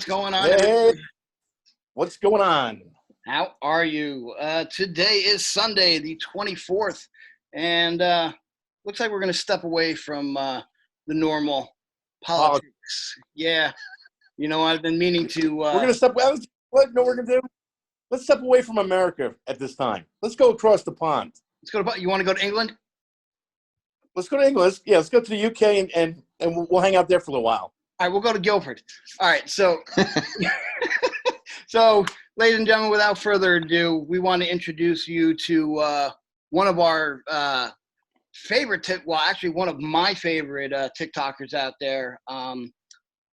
what's going on, Hey, everybody? what's going on? How are you? Today is Sunday, the 24th, and looks like we're going to step away from the normal Politics. politics. Yeah, I've been meaning to. We're gonna step. What? No, we're gonna do. Let's step away from America at this time. Let's go across the pond. Let's go to. You want to go to England? Let's go to England. Let's go to the UK and we'll hang out there for a little while. All right, we'll go to Guildford. All right, so so, ladies and gentlemen, without further ado, we want to introduce you to one of our favorite actually one of my favorite TikTokers out there.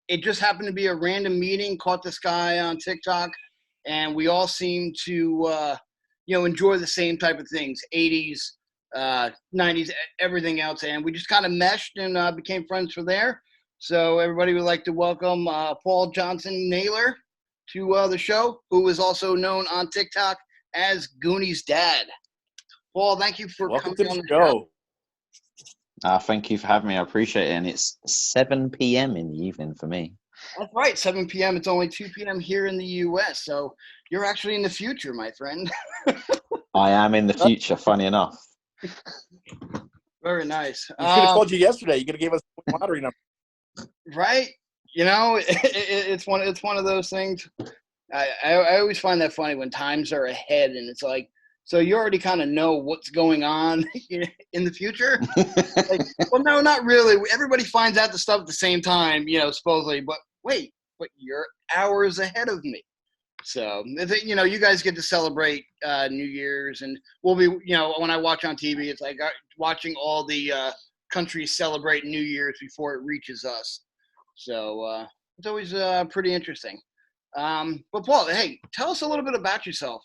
It just happened to be a random meeting, caught this guy on TikTok, and we all seem to enjoy the same type of things, 80s, 90s, everything else, and we just kind of meshed and became friends from there. So everybody would like to welcome Paul Johnston Naylor to the show, who is also known on TikTok as Gooniedad. Paul, thank you for Welcome coming to on the the show. Thank you for having me. I appreciate it. And it's 7 p.m. in the evening for me. That's right, 7 p.m. It's only 2 p.m. here in the U.S., so you're actually in the future, my friend. I am in the future, funny enough. Very nice. We should have called you yesterday. You could have gave us a lottery number. Right? It's one of those things. I always find that funny when times are ahead, and it's like, so you already kind of know what's going on in the future. Like, well, no, not really. Everybody finds out the stuff at the same time, supposedly. But wait, you're hours ahead of me. So, you guys get to celebrate New Year's, and we'll be, when I watch on TV, it's like watching all the countries celebrate New Year's before it reaches us. So it's always pretty interesting. But Paul, hey, tell us a little bit about yourself.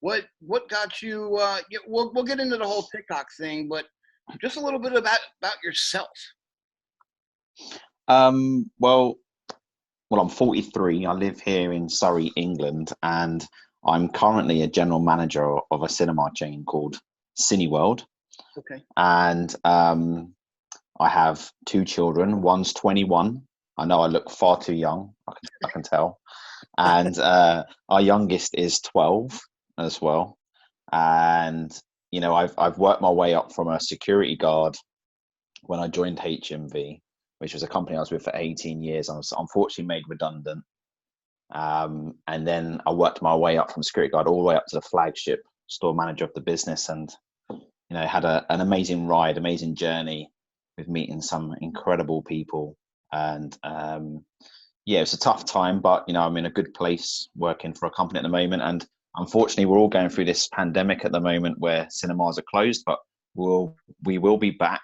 What got you? We'll get into the whole TikTok thing, but just a little bit about yourself. Well, I'm 43. I live here in Surrey, England, and I'm currently a general manager of a cinema chain called Cineworld. Okay. And I have two children. One's 21. I know I look far too young. I can tell. And our youngest is 12 as well. And I've worked my way up from a security guard when I joined HMV, which was a company I was with for 18 years. I was unfortunately made redundant. And then I worked my way up from security guard all the way up to the flagship store manager of the business, and had an amazing ride, amazing journey with meeting some incredible people. And it's a tough time, but I'm in a good place working for a company at the moment. And unfortunately, we're all going through this pandemic at the moment where cinemas are closed, but we will be back.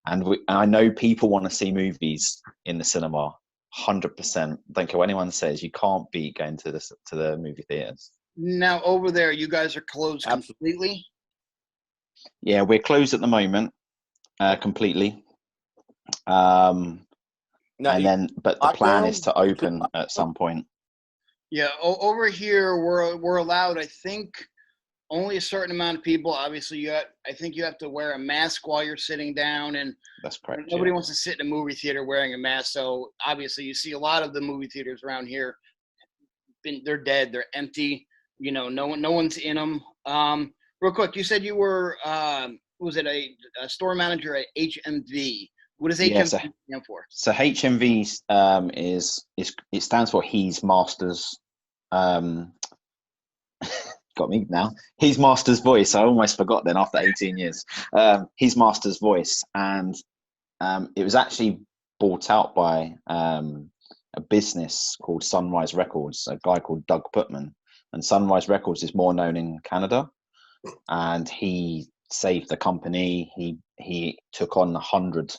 And I know people want to see movies in the cinema, 100%. Don't care what anyone says, you can't beat going to the movie theaters. Now, over there, you guys are closed completely? Yeah, we're closed at the moment, completely. But the plan is to open at some point. Yeah, over here we're allowed, I think, only a certain amount of people. Obviously, I think you have to wear a mask while you're sitting down, and that's correct. Nobody wants to sit in a movie theater wearing a mask. So obviously, you see a lot of the movie theaters around here. They're dead. They're empty. No one's in them. Real quick, you said you were was it a store manager at HMV? What does HMV stand for? So HMV it stands for He's Masters. Got me now. He's Master's Voice. I almost forgot then after 18 years. He's Master's Voice, and it was actually bought out by a business called Sunrise Records, a guy called Doug Putman. And Sunrise Records is more known in Canada, and he saved the company. He took on 100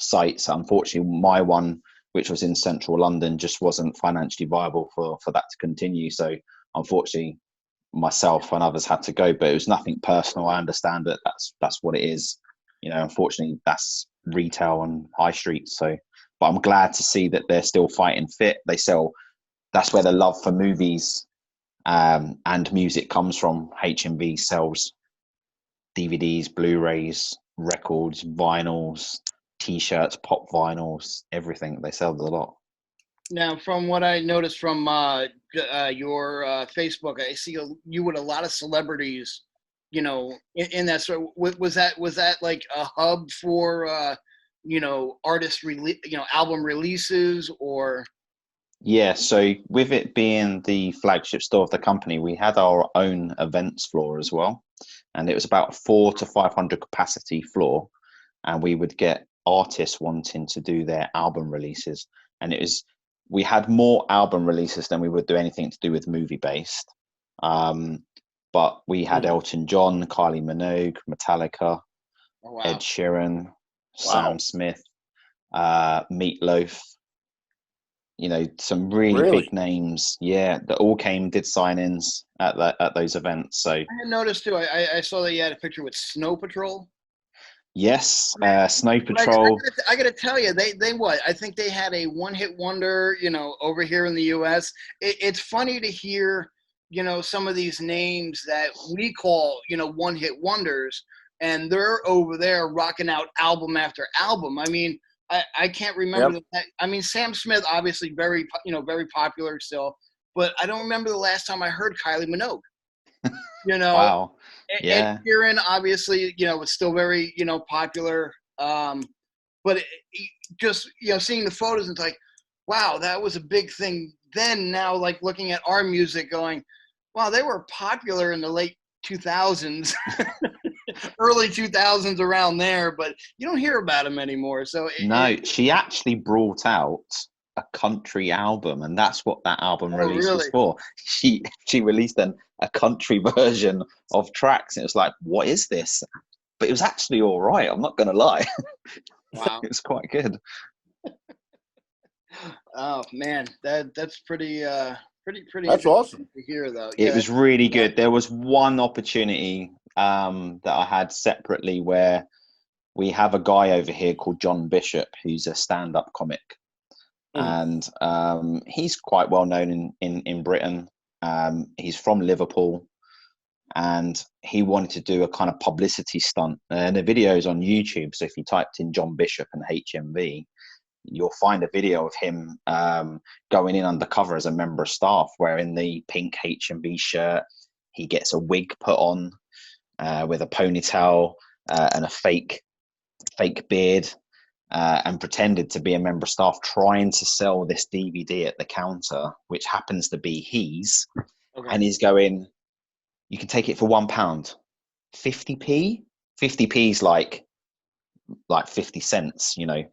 sites. Unfortunately, my one, which was in central London, just wasn't financially viable for that to continue. So unfortunately, myself and others had to go, but it was nothing personal. I understand that that's what it is. Unfortunately, that's retail and high street. So, but I'm glad to see that they're still fighting fit. That's where the love for movies and music comes from. HMV sells DVDs, Blu-rays, records, vinyls, T-shirts, pop vinyls, everything. They sell a lot. Now, from what I noticed from your Facebook, I see you with a lot of celebrities, in that. So was that like a hub for album releases or? Yeah, so with it being the flagship store of the company, we had our own events floor as well, and it was about 400 to 500 capacity floor, and we would get artists wanting to do their album releases, and we had more album releases than we would do anything to do with movie based. But we had Elton John, Kylie Minogue, Metallica, Oh, wow. Ed Sheeran, Sam Smith, Meatloaf. Some really big names, that all did sign-ins at those events. So I had noticed too. I saw that you had a picture with Snow Patrol. yes, Snow But Patrol. I gotta tell you, they what? I think they had a one-hit wonder, over here in the U.S. It's funny to hear, some of these names that we call, one-hit wonders, and they're over there rocking out album after album. I mean, I can't remember that. I mean, Sam Smith, obviously very popular still, but I don't remember the last time I heard Kylie Minogue. Wow. Ed Yeah. Sheeran, obviously, was still very, popular. But just, seeing the photos, it's like, wow, that was a big thing then. Now, like looking at our music going, wow, they were popular in the late 2000s, early 2000s around there, but you don't hear about them anymore. So No, she actually brought out a country album, and that's what that album release was for. She released a country version of tracks, and it was like, what is this? But it was actually all right. I'm not going to lie. Wow. It was quite good. Oh man, that's pretty That's awesome to hear though. It was really good. There was one opportunity that I had separately where we have a guy over here called John Bishop, who's a stand-up comic, and he's quite well known in Britain. He's from Liverpool, and he wanted to do a kind of publicity stunt. And the video's on YouTube, so if you typed in John Bishop and HMV, you'll find a video of him going in undercover as a member of staff, wearing the pink HMV shirt. He gets a wig put on with a ponytail and a fake beard, and pretended to be a member of staff trying to sell this DVD at the counter, which happens to be his. Okay. And he's going, you can take it for £1. 50p? 50p is like 50 cents, and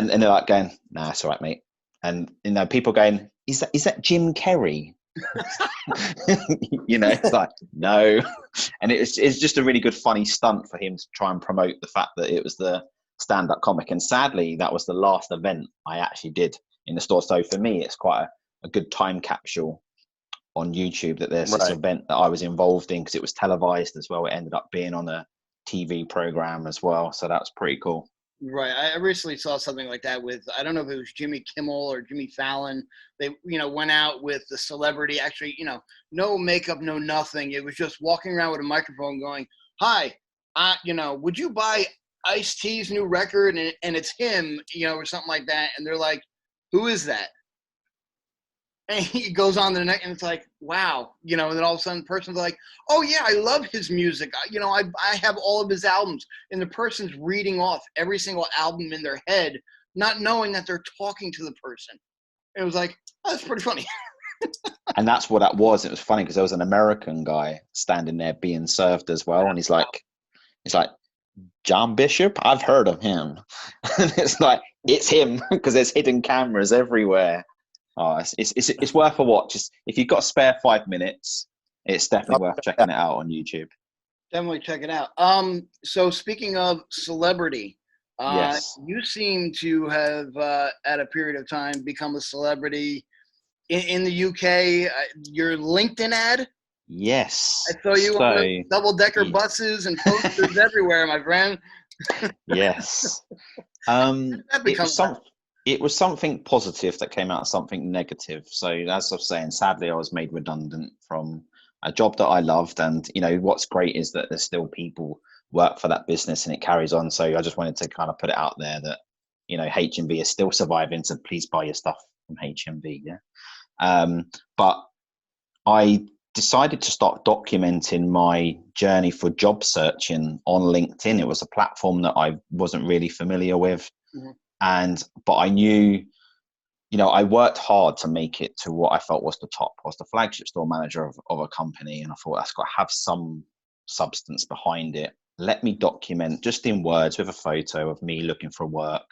they're like going, nah, it's all right, mate. And people going, is that Jim Carrey? It's like, no. And it's just a really good funny stunt for him to try and promote the fact that it was the stand-up comic. And sadly, that was the last event I actually did in the store. So for me, it's quite a good time capsule on YouTube that there's this event that I was involved in, because it was televised as well. It ended up being on a TV program as well, so that's pretty cool. Right. I recently saw something like that with, I don't know if it was Jimmy Kimmel or Jimmy Fallon. They, went out with the celebrity, actually, no makeup, no nothing. It was just walking around with a microphone going, hi, would you buy Ice-T's new record? And it's him, or something like that. And they're like, who is that? And he goes on to the next, and it's like, wow, and then all of a sudden the person's like, oh yeah, I love his music. I have all of his albums. And the person's reading off every single album in their head, not knowing that they're talking to the person. It was like, oh, that's pretty funny. And that's what that was. It was funny because there was an American guy standing there being served as well. And he's like, John Bishop? I've heard of him. And it's like, it's him, because there's hidden cameras everywhere. Oh, it's worth a watch. If you've got a spare 5 minutes, it's definitely worth checking it out on YouTube. Definitely check it out. So speaking of celebrity, yes, you seem to have at a period of time become a celebrity in the UK. Your LinkedIn ad. Yes. I saw you on double-decker buses and posters everywhere, my friend. Yes. It was something positive that came out of something negative. So as I was saying, sadly, I was made redundant from a job that I loved. And, what's great is that there's still people work for that business and it carries on. So I just wanted to kind of put it out there that, H&B is still surviving. So please buy your stuff from HMV. Yeah. But I decided to start documenting my journey for job searching on LinkedIn. It was a platform that I wasn't really familiar with. Mm-hmm. But I knew, I worked hard to make it to what I felt was the top. I was the flagship store manager of a company, and I thought that's got to have some substance behind it. Let me document just in words with a photo of me looking for work.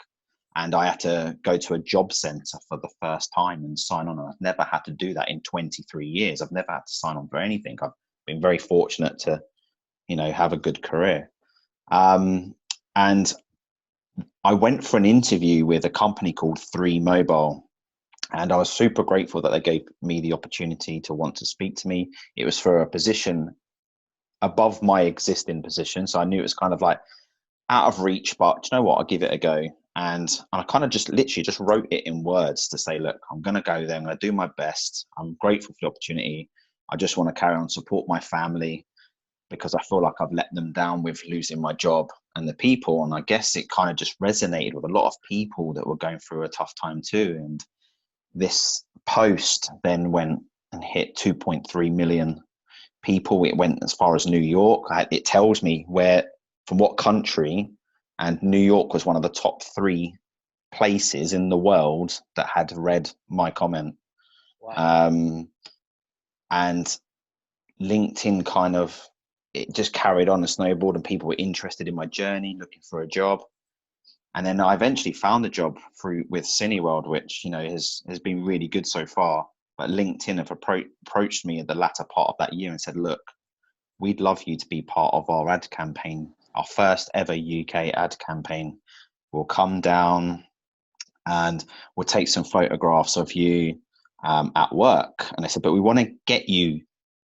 And I had to go to a job center for the first time and sign on. And I've never had to do that in 23 years. I've never had to sign on for anything. I've been very fortunate to, have a good career. And I went for an interview with a company called 3 Mobile. And I was super grateful that they gave me the opportunity to want to speak to me. It was for a position above my existing position. So I knew it was kind of like out of reach, but you know what? I'll give it a go. And I kind of just literally just wrote it in words to say, look, I'm going to go there. I'm going to do my best. I'm grateful for the opportunity. I just want to carry on, support my family, because I feel like I've let them down with losing my job and the people. And I guess it kind of just resonated with a lot of people that were going through a tough time too. And this post then went and hit 2.3 million people. It went as far as New York. It tells me from what country, and New York was one of the top 3 places in the world that had read my comment. Wow. And LinkedIn it just carried on and snowballed, and people were interested in my journey, looking for a job. And then I eventually found a job with Cineworld, which, has been really good so far. But LinkedIn have approached me at the latter part of that year and said, look, we'd love you to be part of our ad campaign. Our first ever UK ad campaign. We'll come down and we'll take some photographs of you at work. And I said, but we want to get you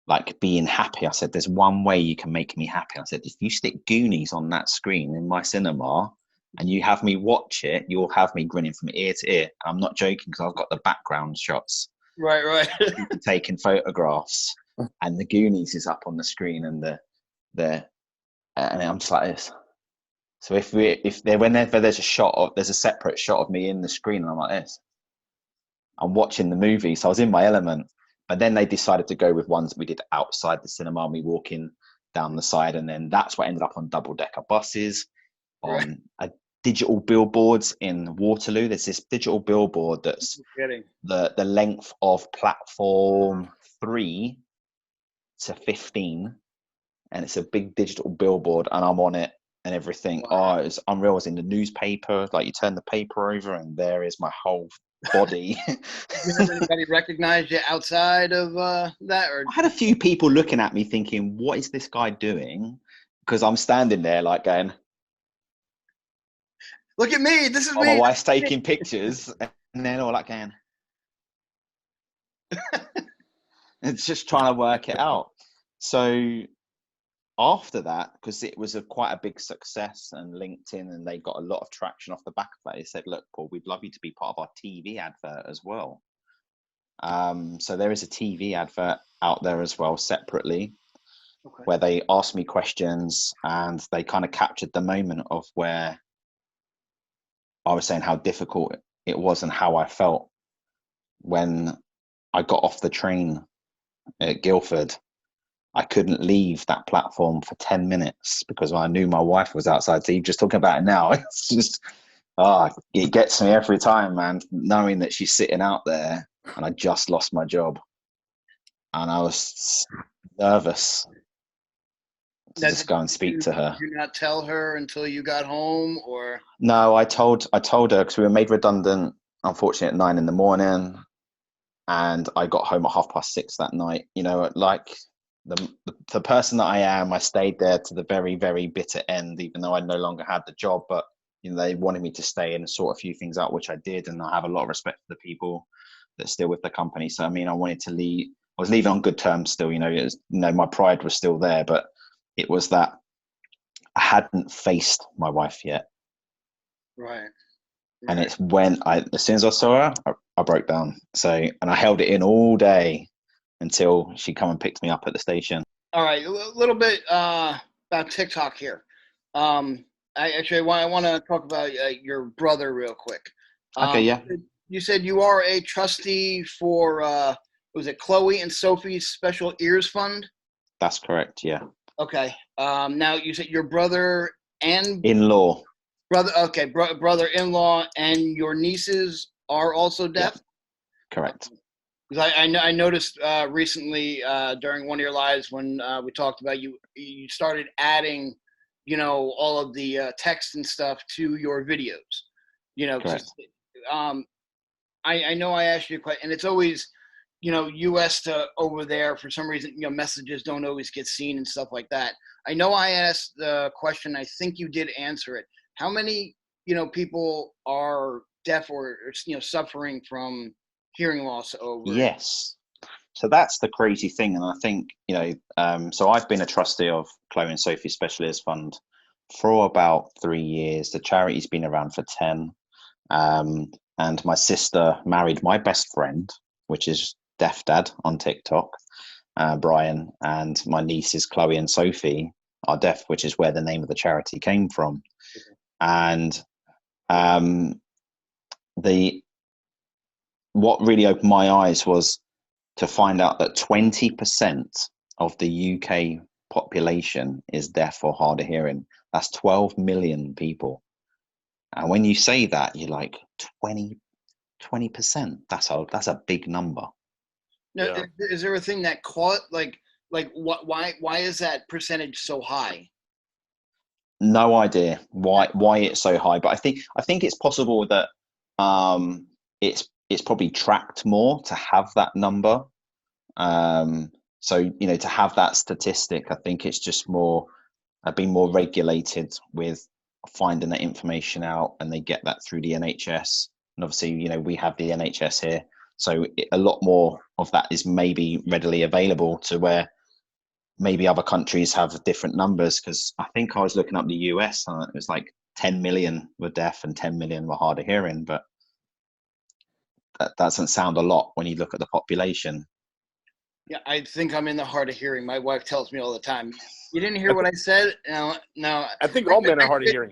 like being happy. I said, there's one way you can make me happy. I said, if you stick Goonies on that screen in my cinema and you have me watch it, you'll have me grinning from ear to ear. And I'm not joking, because I've got the background shots. Right. People taking photographs, and the Goonies is up on the screen, and and I'm just like this. So whenever there's a separate shot of me in the screen, and I'm like this, I'm watching the movie. So I was in my element. But then they decided to go with ones that we did outside the cinema, me walking down the side, and then that's what ended up on double-decker buses, on digital billboards in Waterloo. There's this digital billboard that's the length of platform 3 to 15, and it's a big digital billboard, and I'm on it and everything. Wow. Oh, it was unreal. I was in the newspaper, like you turn the paper over and there is my whole body. Did you have anybody recognize you outside of that? Or? I had a few people looking at me thinking, what is this guy doing? Because I'm standing there like going, look at me, this is me. My wife's taking pictures, and then all that going. It's just trying to work it out. So after that, because it was quite a big success, and LinkedIn, and they got a lot of traction off the back of that, they said, look, Paul, we'd love you to be part of our TV advert as well. So there is a TV advert out there as well, separately, where they asked me questions, and they kind of captured the moment of where I was saying how difficult it was and how I felt when I got off the train at Guildford. I couldn't leave that platform for 10 minutes because I knew my wife was outside. So you're just talking about it now. It's just, it gets me every time, man, knowing that she's sitting out there and I just lost my job. And I was nervous to just go and speak to her. Did you not tell her until you got home, or? No, I told her, because we were made redundant, unfortunately, at 9 a.m. And I got home at 6:30 that night. Like the person that I am, I stayed there to the very, very bitter end, even though I no longer had the job. But they wanted me to stay and sort a few things out, which I did. And I have a lot of respect for the people that are still with the company. So I wanted to leave. I was leaving on good terms still. My pride was still there, but it was that I hadn't faced my wife yet. Right. And it's when as soon as I saw her, I broke down. So, and I held it in all day until she come and picked me up at the station. All right, a little bit about TikTok here. I want to talk about your brother real quick. Okay, yeah. you said you are a trustee for was it Chloe and Sophie's Special Ears Fund? That's correct. Yeah. Okay. Now you said your brother and In-law. brother-in-law and your nieces are also deaf? Yeah. Correct. Because I noticed recently during one of your lives when we talked about you started adding, all of the text and stuff to your videos. Correct. I know I asked you a question, and it's always, U.S. to over there. For some reason, messages don't always get seen and stuff like that. I know I asked the question. I think you did answer it. How many, people are deaf or suffering from hearing loss over? Yes. So that's the crazy thing. And I think, so I've been a trustee of Chloe and Sophie Special Ears Fund for about 3 years. The charity's been around for 10. And my sister married my best friend, which is Deaf Dad on TikTok, Brian, and my nieces Chloe and Sophie are deaf, which is where the name of the charity came from. And what really opened my eyes was to find out that 20% of the UK population is deaf or hard of hearing. That's 12 million people. And when you say that, you're like 20%. That's a big number. Now, Yeah. is there a thing that caught like what? Why is that percentage so high? No idea why it's so high, but I think it's possible that it's probably tracked more to have that number. So to have that statistic, I think it's just been more regulated with finding that information out, and they get that through the NHS. And obviously, we have the NHS here, so a lot more of that is maybe readily available to where maybe other countries have different numbers. Because I think I was looking up the US, and it was like 10 million were deaf and 10 million were hard of hearing, but that doesn't sound a lot when you look at the population. Yeah, I think I'm in the hard of hearing. My wife tells me all the time, "You didn't hear what I said." No. I think all men are hard of hearing.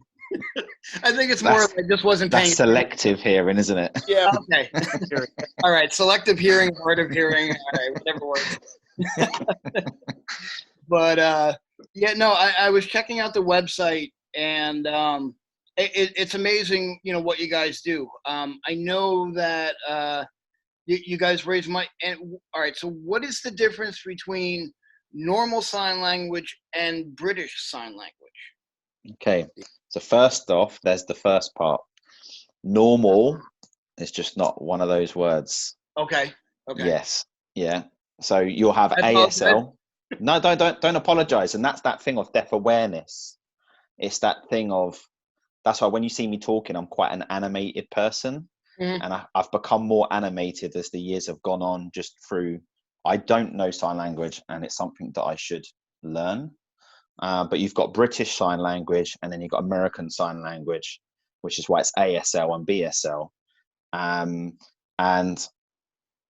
I think it's more like I just wasn't paying. That's selective hearing, isn't it? Yeah. Okay. All right. Selective hearing, hard of hearing. All right, whatever works. But I was checking out the website, and it's amazing, what you guys do. I know that you guys raise money. And all right, so what is the difference between normal sign language and British Sign Language? Okay, so first off, there's the first part. Normal is just not one of those words. Okay. Yes. Yeah. So you'll have ASL. No, don't apologize. And that's that thing of deaf awareness. It's that thing of, that's why when you see me talking, I'm quite an animated person. Mm-hmm. And I've become more animated as the years have gone on, just through, I don't know sign language, and it's something that I should learn. But you've got British Sign Language, and then you've got American Sign Language, which is why it's ASL and BSL. And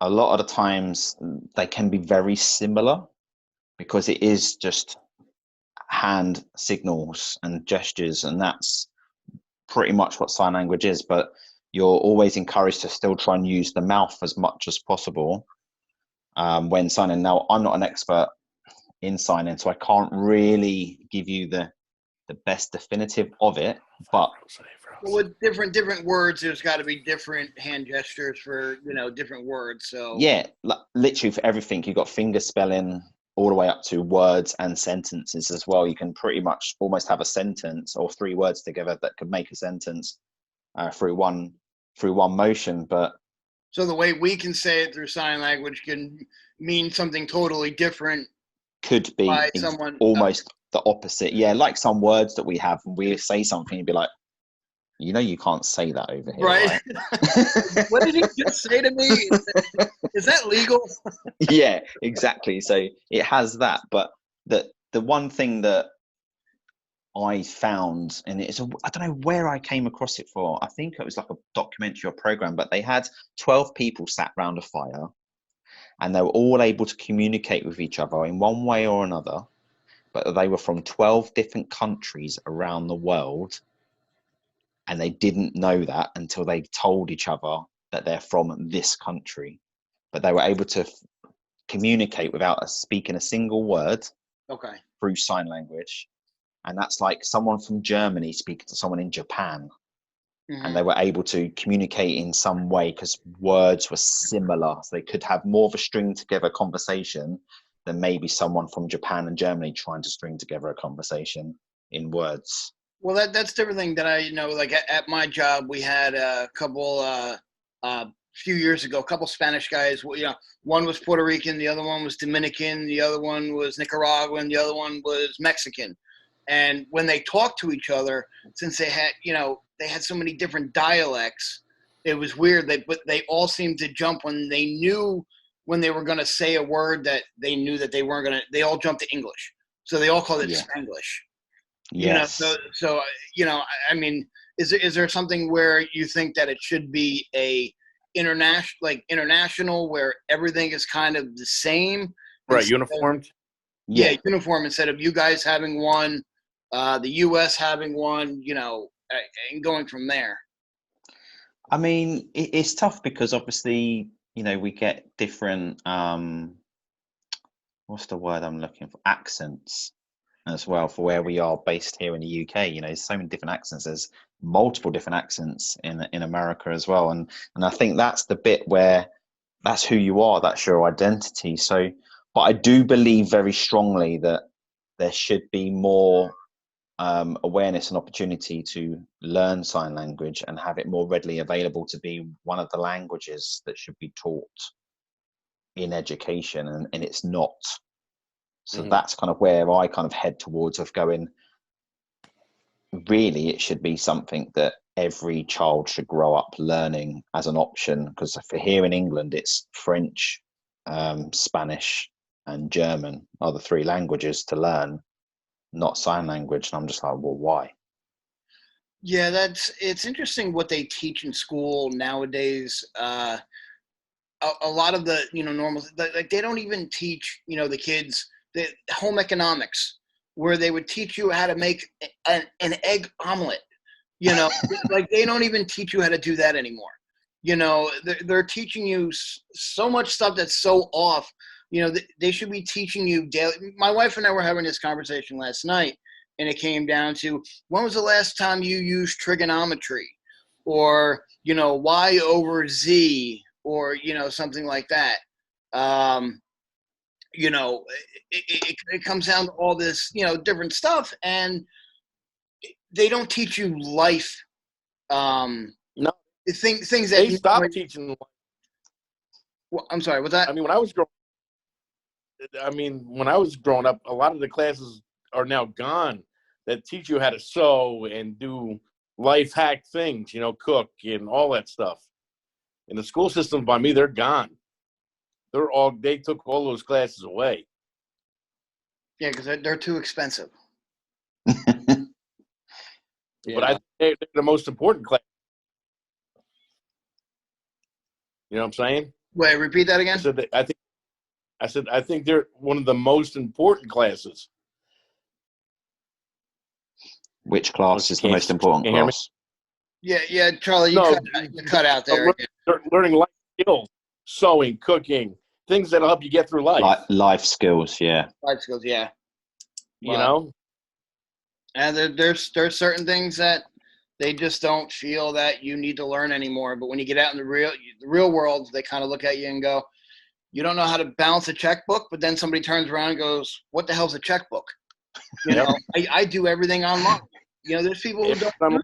a lot of the times they can be very similar, because it is just hand signals and gestures, and that's pretty much what sign language is. But you're always encouraged to still try and use the mouth as much as possible when signing. Now, I'm not an expert in signing, so I can't really give you the best definitive of it, but with different words, there's got to be different hand gestures for different words. So yeah, literally for everything, you've got finger spelling all the way up to words and sentences as well. You can pretty much almost have a sentence or 3 words together that could make a sentence through one motion. But so the way we can say it through sign language can mean something totally different. Could be someone almost the opposite. Yeah, like some words that we have, and we say something and be like, you can't say that over here, right? What did he just say to me? Is that legal? Yeah, exactly. So it has that. But the one thing that I found, and I don't know where I came across it for. I think it was like a documentary or program, but they had 12 people sat around a fire, and they were all able to communicate with each other in one way or another, but they were from 12 different countries around the world. And they didn't know that until they told each other that they're from this country, but they were able to communicate without speaking a single word through sign language. And that's like someone from Germany speaking to someone in Japan. And they were able to communicate in some way because words were similar. So they could have more of a string together conversation than maybe someone from Japan and Germany trying to string together a conversation in words. Well, that's the different thing that I know. Like at my job, we had a couple few years ago, a couple Spanish guys. You know, one was Puerto Rican, the other one was Dominican, the other one was Nicaraguan, the other one was Mexican. And when they talked to each other, since they had, you know, they had so many different dialects, it was weird. But they all seemed to jump when they knew when they were going to say a word that they knew that they weren't going to. They all jumped to English, so they all called it Spanglish. Yes. You know, so you know, I mean, is there something where you think that it should be a international where everything is kind of the same, right? Uniformed. Yeah, uniform instead of you guys having one, the U.S. having one, you know, and going from there. I mean, it's tough because obviously, you know, we get different, what's the word I'm looking for? Accents as well for where we are based here in the UK. You know, there's so many different accents. There's multiple different accents in America as well. And I think that's the bit where that's who you are, that's your identity. So, but I do believe very strongly that there should be more awareness and opportunity to learn sign language and have it more readily available to be one of the languages that should be taught in education, and it's not. So that's kind of where I kind of head towards of going, really, it should be something that every child should grow up learning as an option, because for here in England, it's French, Spanish, and German are the three languages to learn, not sign language. And I'm just like, well, why? Yeah, it's interesting what they teach in school nowadays. A lot of the, you know, normal, like they don't even teach, you know, the kids the home economics, where they would teach you how to make an egg omelet. You know, like they don't even teach you how to do that anymore. You know, they're teaching you so much stuff that's so off. You know, they should be teaching you daily. My wife and I were having this conversation last night, and it came down to, when was the last time you used trigonometry, or, you know, y over z, or, you know, something like that. You know, it comes down to all this, you know, different stuff, and they don't teach you life. No, things that they stopped teaching. Well, I'm sorry, what's that? I mean, when I was growing up, a lot of the classes are now gone that teach you how to sew and do life hack things, you know, cook and all that stuff. In the school system, by me, they're gone. They took all those classes away. Yeah, because they're too expensive. But I think they're the most important class. You know what I'm saying? Wait, repeat that again? I think they're one of the most important classes. Which class is the most important class? Yeah, Charlie, you cut out there. Learning life skills, sewing, cooking, things that'll help you get through life. Life skills, yeah. Life skills, yeah. You know? And there's certain things that they just don't feel that you need to learn anymore. But when you get out in the real world, they kind of look at you and go, you don't know how to balance a checkbook, but then somebody turns around and goes, what the hell's a checkbook? You know, I do everything online. You know, there's people who don't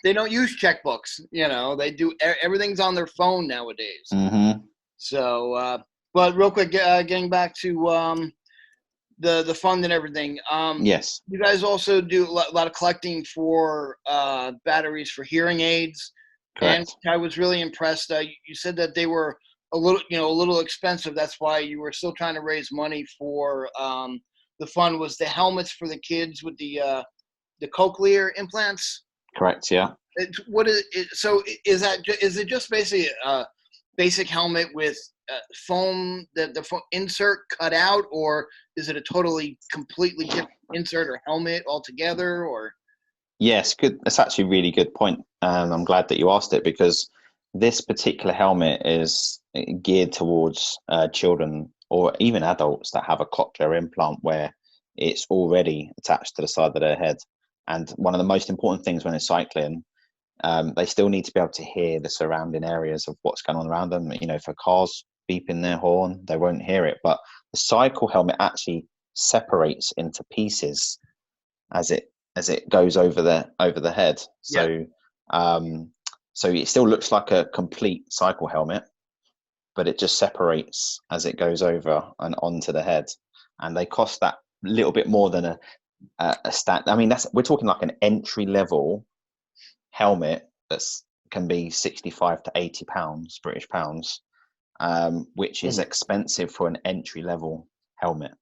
they don't use checkbooks. You know, they do everything's on their phone nowadays. Mm-hmm. So, but real quick, getting back to the fund and everything. Yes. You guys also do a lot of collecting for batteries for hearing aids. Correct. And I was really impressed. You said that they were a little expensive. That's why you were still trying to raise money for the fund. Was the helmets for the kids with the cochlear implants? Correct. Yeah. Is it just basically a basic helmet with foam, the foam insert cut out, or is it a completely different insert or helmet altogether? Or yes, good. That's actually a really good point. I'm glad that you asked it, because this particular helmet is geared towards children or even adults that have a cochlear implant where it's already attached to the side of their head. And one of the most important things when they're cycling, they still need to be able to hear the surrounding areas of what's going on around them. You know, if a car's beeping their horn, they won't hear it. But the cycle helmet actually separates into pieces as it goes over the head. So so it still looks like a complete cycle helmet, but it just separates as it goes over and onto the head. And they cost that little bit more than a stat. I mean, we're talking like an entry level helmet that's can be 65 to 80 pounds, British pounds, which is expensive for an entry level helmet.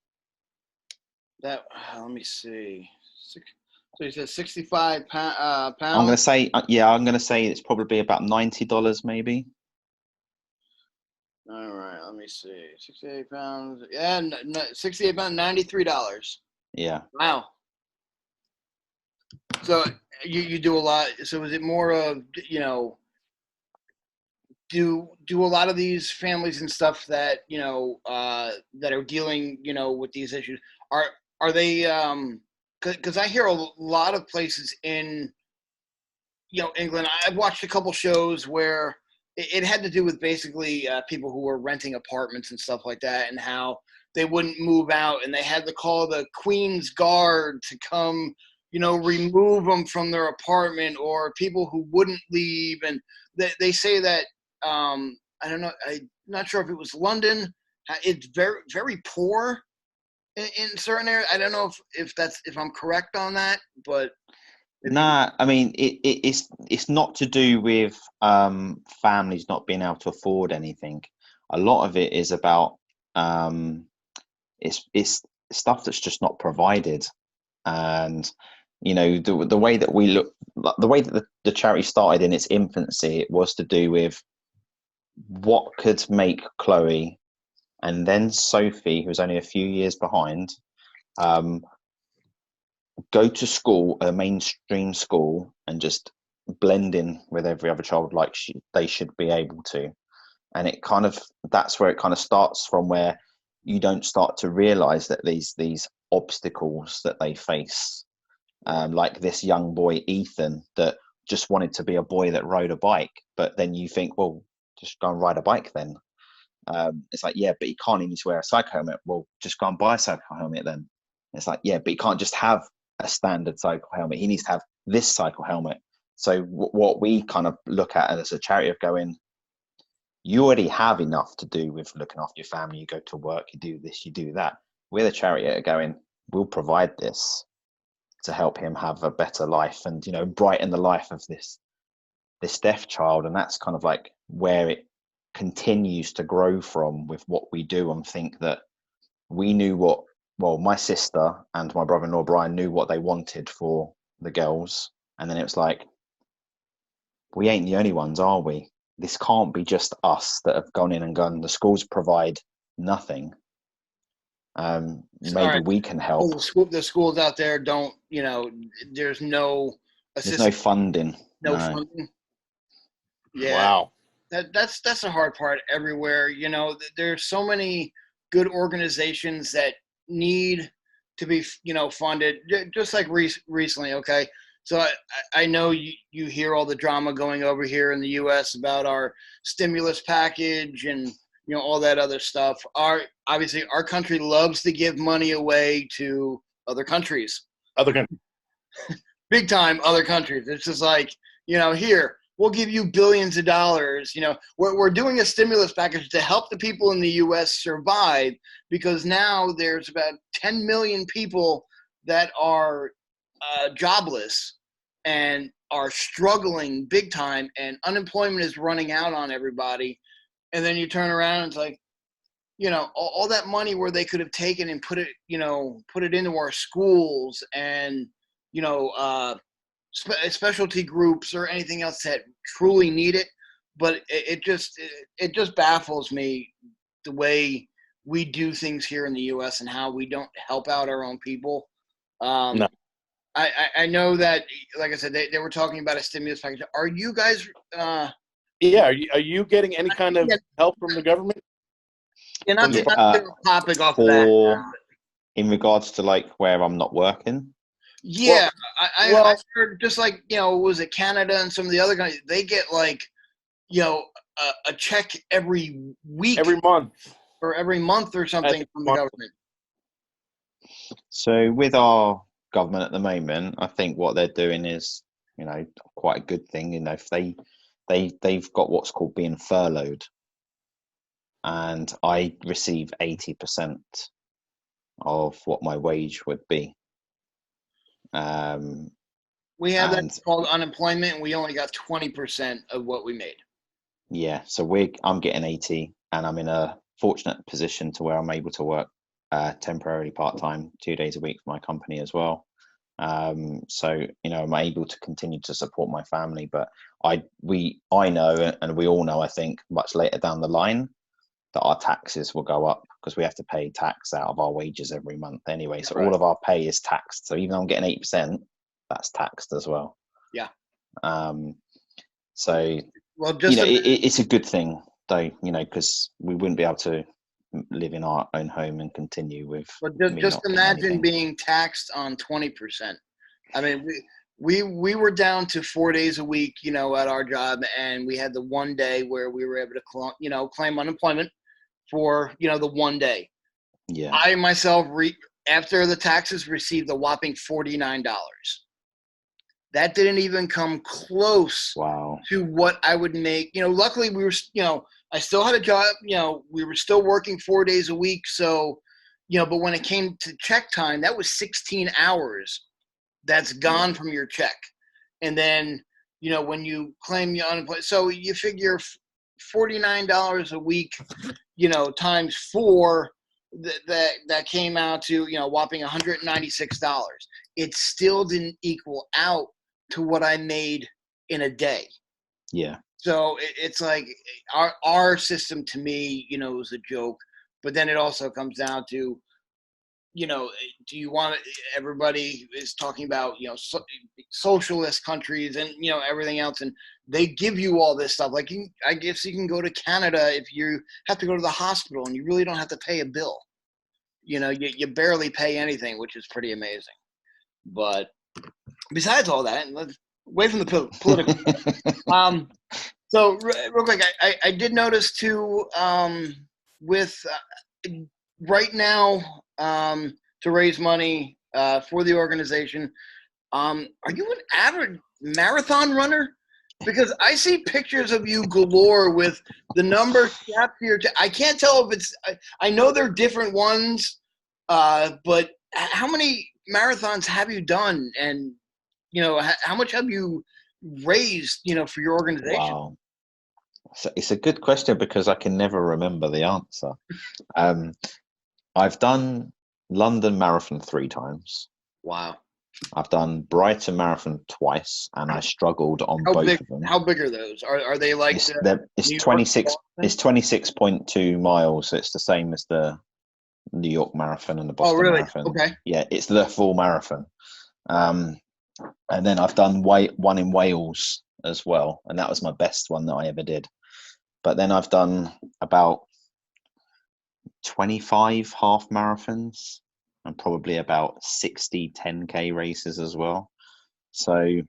That let me see. So you said 65 pounds. I'm gonna say, I'm gonna say it's probably about $90 maybe. All right, let me see. 68 pounds. Yeah, 68 pounds, $93. Yeah. Wow. So you do a lot. So is it more of, you know, do a lot of these families and stuff that, you know, that are dealing, you know, with these issues, are they because I hear a lot of places in, you know, England. I've watched a couple shows where it had to do with basically people who were renting apartments and stuff like that, and how they wouldn't move out, and they had to call the Queen's Guard to come, you know, remove them from their apartment, or people who wouldn't leave. And they say that, I don't know, I'm not sure if it was London. It's very, very poor in certain areas. I don't know if I'm correct on that, but Nah, I mean it's not to do with families not being able to afford anything. A lot of it is about it's stuff that's just not provided. And you know, the way that we look, the way that the charity started in its infancy, it was to do with what could make Chloe and then Sophie, who was only a few years behind, go to school, a mainstream school, and just blend in with every other child like they should be able to. And it kind of, that's where it kind of starts from, where you don't start to realize that these obstacles that they face, like this young boy Ethan that just wanted to be a boy that rode a bike, but then you think, well, just go and ride a bike then. It's like, yeah, but he can't even wear a cycle helmet. Well, just go and buy a cycle helmet then. It's like, yeah, but he can't just have a standard cycle helmet. He needs to have this cycle helmet. So what we kind of look at as a charity of going, you already have enough to do with looking after your family. You go to work, you do this, you do that. We're the charity that are going, we'll provide this to help him have a better life and, you know, brighten the life of this deaf child. And that's kind of like where it continues to grow from with what we do, and think that we knew what, well, my sister and my brother-in-law Brian knew what they wanted for the girls, and then it was like, we ain't the only ones, are we? This can't be just us that have gone in and gone, the schools provide nothing. Maybe we can help. The schools out there don't, you know, there's no assistance. There's no funding. No funding. Yeah. Wow. That's the hard part everywhere. You know, there's so many good organizations that need to be, you know, funded. Just like recently, okay. So I know you hear all the drama going over here in the U.S. about our stimulus package and, you know, all that other stuff. Obviously our country loves to give money away to other countries. Other countries. Big time other countries. It's just like, you know, here, we'll give you billions of dollars. You know, we're doing a stimulus package to help the people in the U.S. survive, because now there's about 10 million people that are jobless and are struggling big time, and unemployment is running out on everybody. And then you turn around and it's like, you know, all that money where they could have taken and put it into our schools and, you know, specialty groups or anything else that truly need it. But it just baffles me the way we do things here in the U.S. and how we don't help out our own people. No. I know that, like I said, they were talking about a stimulus package. Are you guys Yeah, are you getting any kind of help from the government? Yeah, not to topic off for that. in regards to like where I'm not working. Yeah, I heard just like, was it Canada and some of the other countries, they get like, a check every week. Every month. Or every month or something from the government. So with our government at the moment, I think what they're doing is, quite a good thing. If they've got what's called being furloughed, and I receive 80% of what my wage would be. We have that called unemployment, and we only got 20% of what we made. Yeah, so I'm getting 80, and I'm in a fortunate position to where I'm able to work temporarily part-time 2 days a week for my company as well. So I'm able to continue to support my family, but I know, and we all know, I think much later down the line, that our taxes will go up because we have to pay tax out of our wages every month anyway. So all of our pay is taxed. So even though I'm getting 8%, that's taxed as well. Yeah. So it's a good thing though, because we wouldn't be able to live in our own home and continue with. But just imagine being taxed on 20%. I mean, we were down to 4 days a week, at our job, and we had the one day where we were able to, claim unemployment for, the one day. Yeah. I myself, after the taxes, received a whopping $49. That didn't even come close to what I would make. Luckily we were, I still had a job, we were still working 4 days a week. So, but when it came to check time, that was 16 hours that's gone from your check. And then, when you claim your unemployment, so you figure $49 a week, times 4, that came out to, whopping $196. It still didn't equal out to what I made in a day. Yeah. So it's like our system to me, is a joke. But then it also comes down to, do you want everybody is talking about, socialist countries and, everything else. And they give you all this stuff. Like, I guess you can go to Canada if you have to go to the hospital and you really don't have to pay a bill. You barely pay anything, which is pretty amazing. But besides all that, let's away from the political. So real quick, I did notice too, with right now, to raise money for the organization. Are you an avid marathon runner? Because I see pictures of you galore with the number strapped to your chest. I can't tell if it's. I know they're different ones, but how many marathons have you done? And how much have you raised? For your organization. Wow, so it's a good question because I can never remember the answer. I've done London Marathon 3 times. Wow. I've done Brighton Marathon twice, and I struggled on both of them. How big are those? Are they like? It's 26. It's 26.2 miles. So it's the same as the New York Marathon and the Boston Marathon. Okay. Yeah, it's the full marathon. And then I've done one in Wales as well, and that was my best one that I ever did. But then I've done about 25 half marathons and probably about 60 10K races as well. So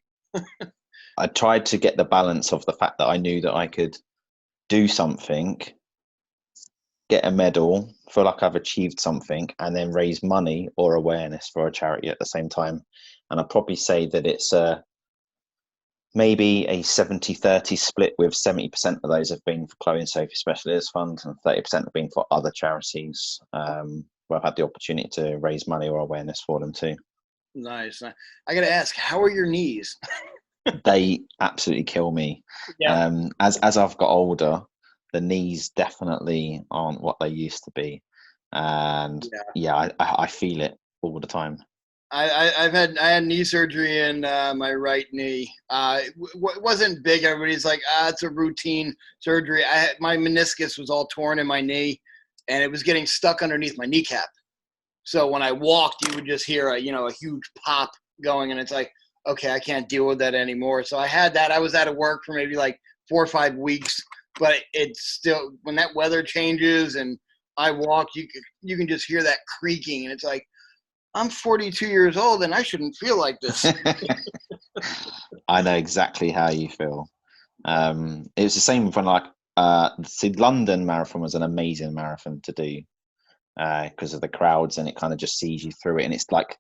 I tried to get the balance of the fact that I knew that I could do something, get a medal, feel like I've achieved something, and then raise money or awareness for a charity at the same time. And I'd probably say that it's maybe a 70-30 split, with 70% of those have been for Chloe and Sophie Specialist Fund and 30% have been for other charities where I've had the opportunity to raise money or awareness for them too. Nice. I got to ask, how are your knees? They absolutely kill me. Yeah. As I've got older, the knees definitely aren't what they used to be. And I feel it all the time. I had knee surgery in my right knee. It wasn't big. Everybody's like, it's a routine surgery. My meniscus was all torn in my knee, and it was getting stuck underneath my kneecap. So when I walked, you would just hear a huge pop going, and it's like, okay, I can't deal with that anymore. So I had that. I was out of work for maybe like 4 or 5 weeks, but it's still, when that weather changes and I walk, you can just hear that creaking, and it's like, I'm 42 years old and I shouldn't feel like this. I know exactly how you feel. It was the same when the London Marathon was an amazing marathon to do because of the crowds, and it kind of just sees you through it, and it's like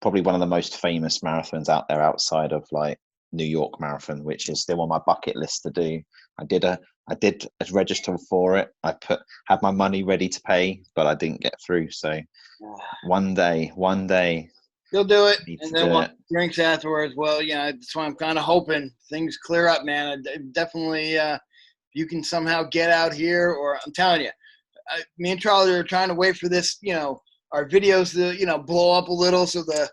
probably one of the most famous marathons out there outside of like New York Marathon, which is still on my bucket list to do. I did register for it. Had my money ready to pay, but I didn't get through. So one day You'll do it, need and to then do we'll it. drinks afterwards. Well, that's why I'm kind of hoping things clear up, man. Definitely, you can somehow get out here, or I'm telling you, me and Charlie are trying to wait for this, our videos to, blow up a little, so the,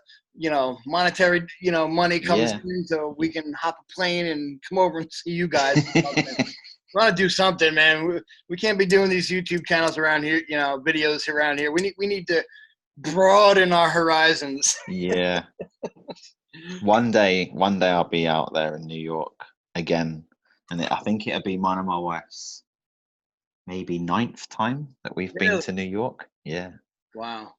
monetary, money comes Yeah. in, so we can hop a plane and come over and see you guys. We want to do something, man. We can't be doing these YouTube channels around here, videos around here. We need to broaden our horizons. Yeah. One day I'll be out there in New York again, and I think it'll be one of my wife's maybe 9th time that we've been Really? to New York. Yeah. Wow.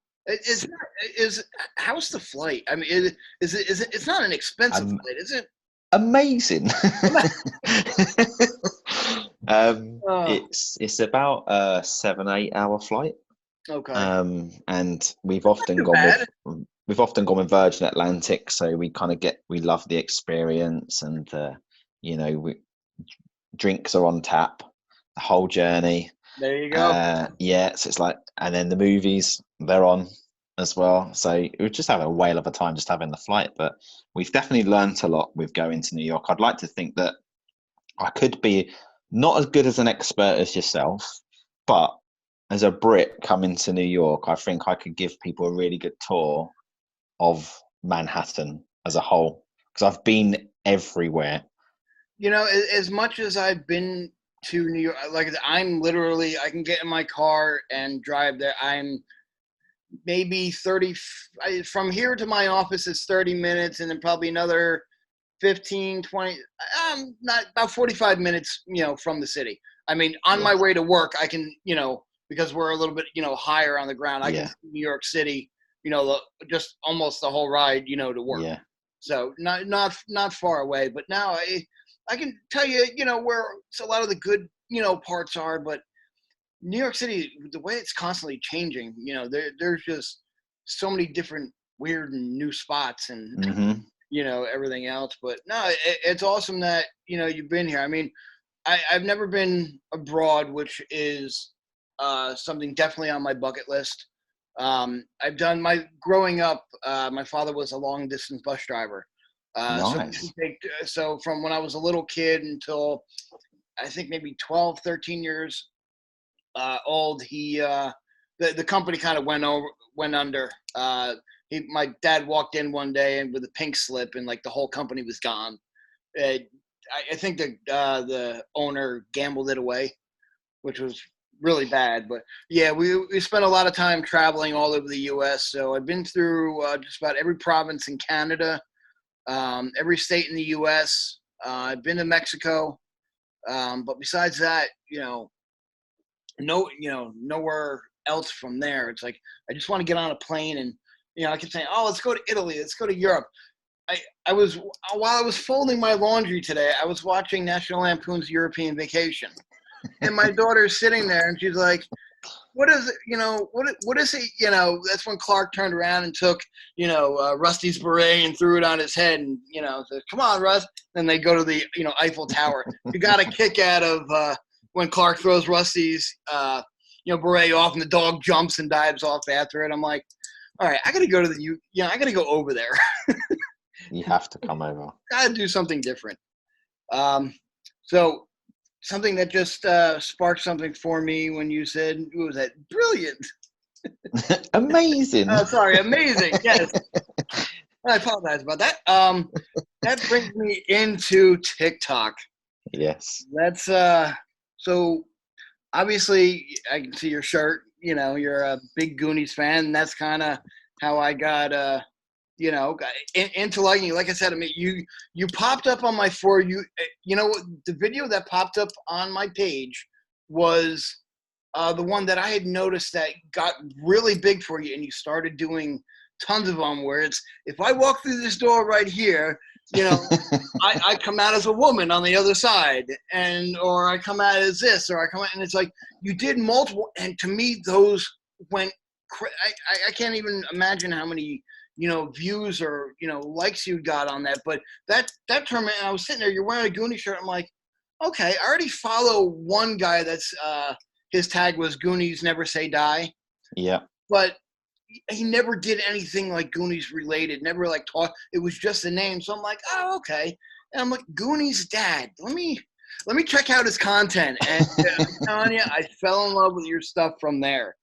How's the flight? I mean, it's not an expensive flight, is it? Amazing. Oh, It's about a 7-8 hour flight. okay. And we've Not often too gone bad. with Virgin Atlantic, so we kind of we love the experience, and drinks are on tap the whole journey. There you go. Yeah, so it's like, and then the movies, they're on as well. So we just have a whale of a time just having the flight. But we've definitely learnt a lot with going to New York. I'd like to think that I could be not as good as an expert as yourself, but as a Brit coming to New York, I think I could give people a really good tour of Manhattan as a whole, because I've been everywhere. As much as I've been to New York, like I'm literally, I can get in my car and drive there. I'm maybe 30, from here to my office is 30 minutes, and then probably another 15, 20, not about 45 minutes, from the city. I mean, on my way to work, I can, because we're a little bit, higher on the ground, I can see New York City, just almost the whole ride, to work. Yeah. So not far away, but now I can tell you, where a lot of the good, parts are, but New York City, the way it's constantly changing, there's just so many different weird and new spots, and Mm-hmm. everything else. But no, it's awesome that you've been here. I mean, I've never been abroad, which is something definitely on my bucket list. I've done growing up. My father was a long distance bus driver. Nice. So from when I was a little kid until I think maybe 12, 13 years old, the company kind of went under. My dad walked in one day and with a pink slip, and like the whole company was gone. I think the owner gambled it away, which was really bad. But yeah, we spent a lot of time traveling all over the U.S. So I've been through just about every province in Canada, every state in the U.S. I've been to Mexico, but besides that, nowhere else from there. It's like I just want to get on a plane, and I keep saying, oh, let's go to Italy, let's go to Europe. While I was folding my laundry today, I was watching National Lampoon's European Vacation, and my daughter's sitting there, and she's like, what is it? What is it? That's when Clark turned around and took, Rusty's beret and threw it on his head, and said, "Come on, Russ." Then they go to the, Eiffel Tower. You got a kick out of when Clark throws Rusty's, beret off, and the dog jumps and dives off after it. I'm like, all right, I got to go to I got to go over there. You have to come over. Got to do something different. So something that just sparked something for me when you said, what was that? Brilliant. Amazing. Sorry, amazing. Yes. I apologize about that. That brings me into TikTok. Yes. That's so obviously I can see your shirt, you're a big Goonies fan, and that's kind of how I got into liking you. Like I said, I mean, you popped up on my For You. You know, the video that popped up on my page was the one that I had noticed that got really big for you, and you started doing tons of them where it's, if I walk through this door right here, I come out as a woman on the other side, or I come out as this, or I come out, and it's like you did multiple, and to me those went. I can't even imagine how many views or likes you got on that. But that tournament, and I was sitting there, you're wearing a Goonie shirt. I'm like, okay, I already follow one guy that's his tag was Goonies Never Say Die. Yeah. But he never did anything like Goonies related, never like talk. It was just a name. So I'm like, oh, okay. And I'm like, Goonies dad. Let me check out his content. And I'm telling you, I fell in love with your stuff from there.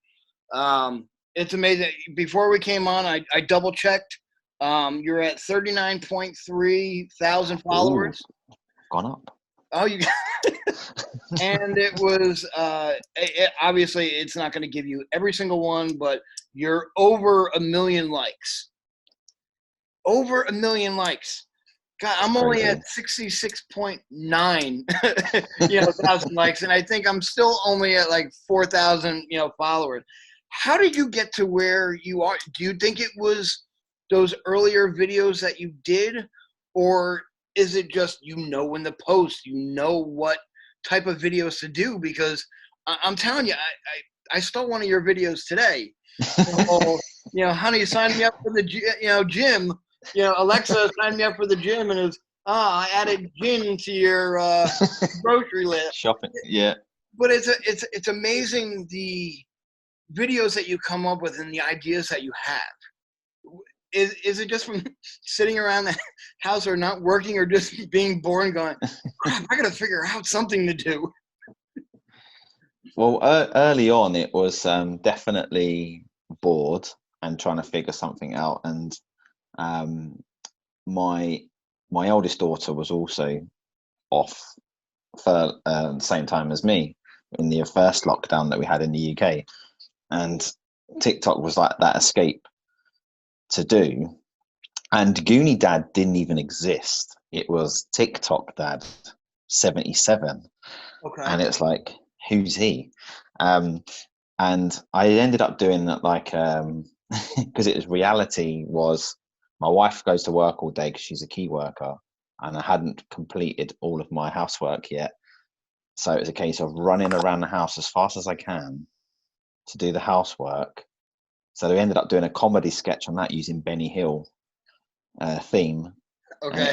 It's amazing. Before we came on, I double checked. You're at 39.3 thousand followers. Ooh, gone up. Oh, you and it was obviously it's not going to give you every single one, but you're over 1 million likes. Over 1 million likes. God, I'm only at 66.9 thousand likes, and I think I'm still only at like 4,000 followers. How did you get to where you are? Do you think it was those earlier videos that you did, or is it just in the post, what type of videos to do? Because I'm telling you, I stole one of your videos today. Honey, sign me up for the gym. Alexa signed me up for the gym, and it was I added gin to your grocery list. Shopping, yeah. But it's amazing the videos that you come up with and the ideas that you have. Is it just from sitting around the house or not working, or just being bored going, crap, I got to figure out something to do? Well, early on, it was definitely bored and trying to figure something out. And my oldest daughter was also off for the same time as me in the first lockdown that we had in the UK. And TikTok was like that escape to do. And Gooniedad didn't even exist. It was TikTok Dad 77. Okay. And it's like, who's he? And I ended up doing that, like, because it was reality was my wife goes to work all day because she's a key worker, and I hadn't completed all of my housework yet. So it was a case of running around the house as fast as I can to do the housework. So we ended up doing a comedy sketch on that using Benny Hill theme. Okay. And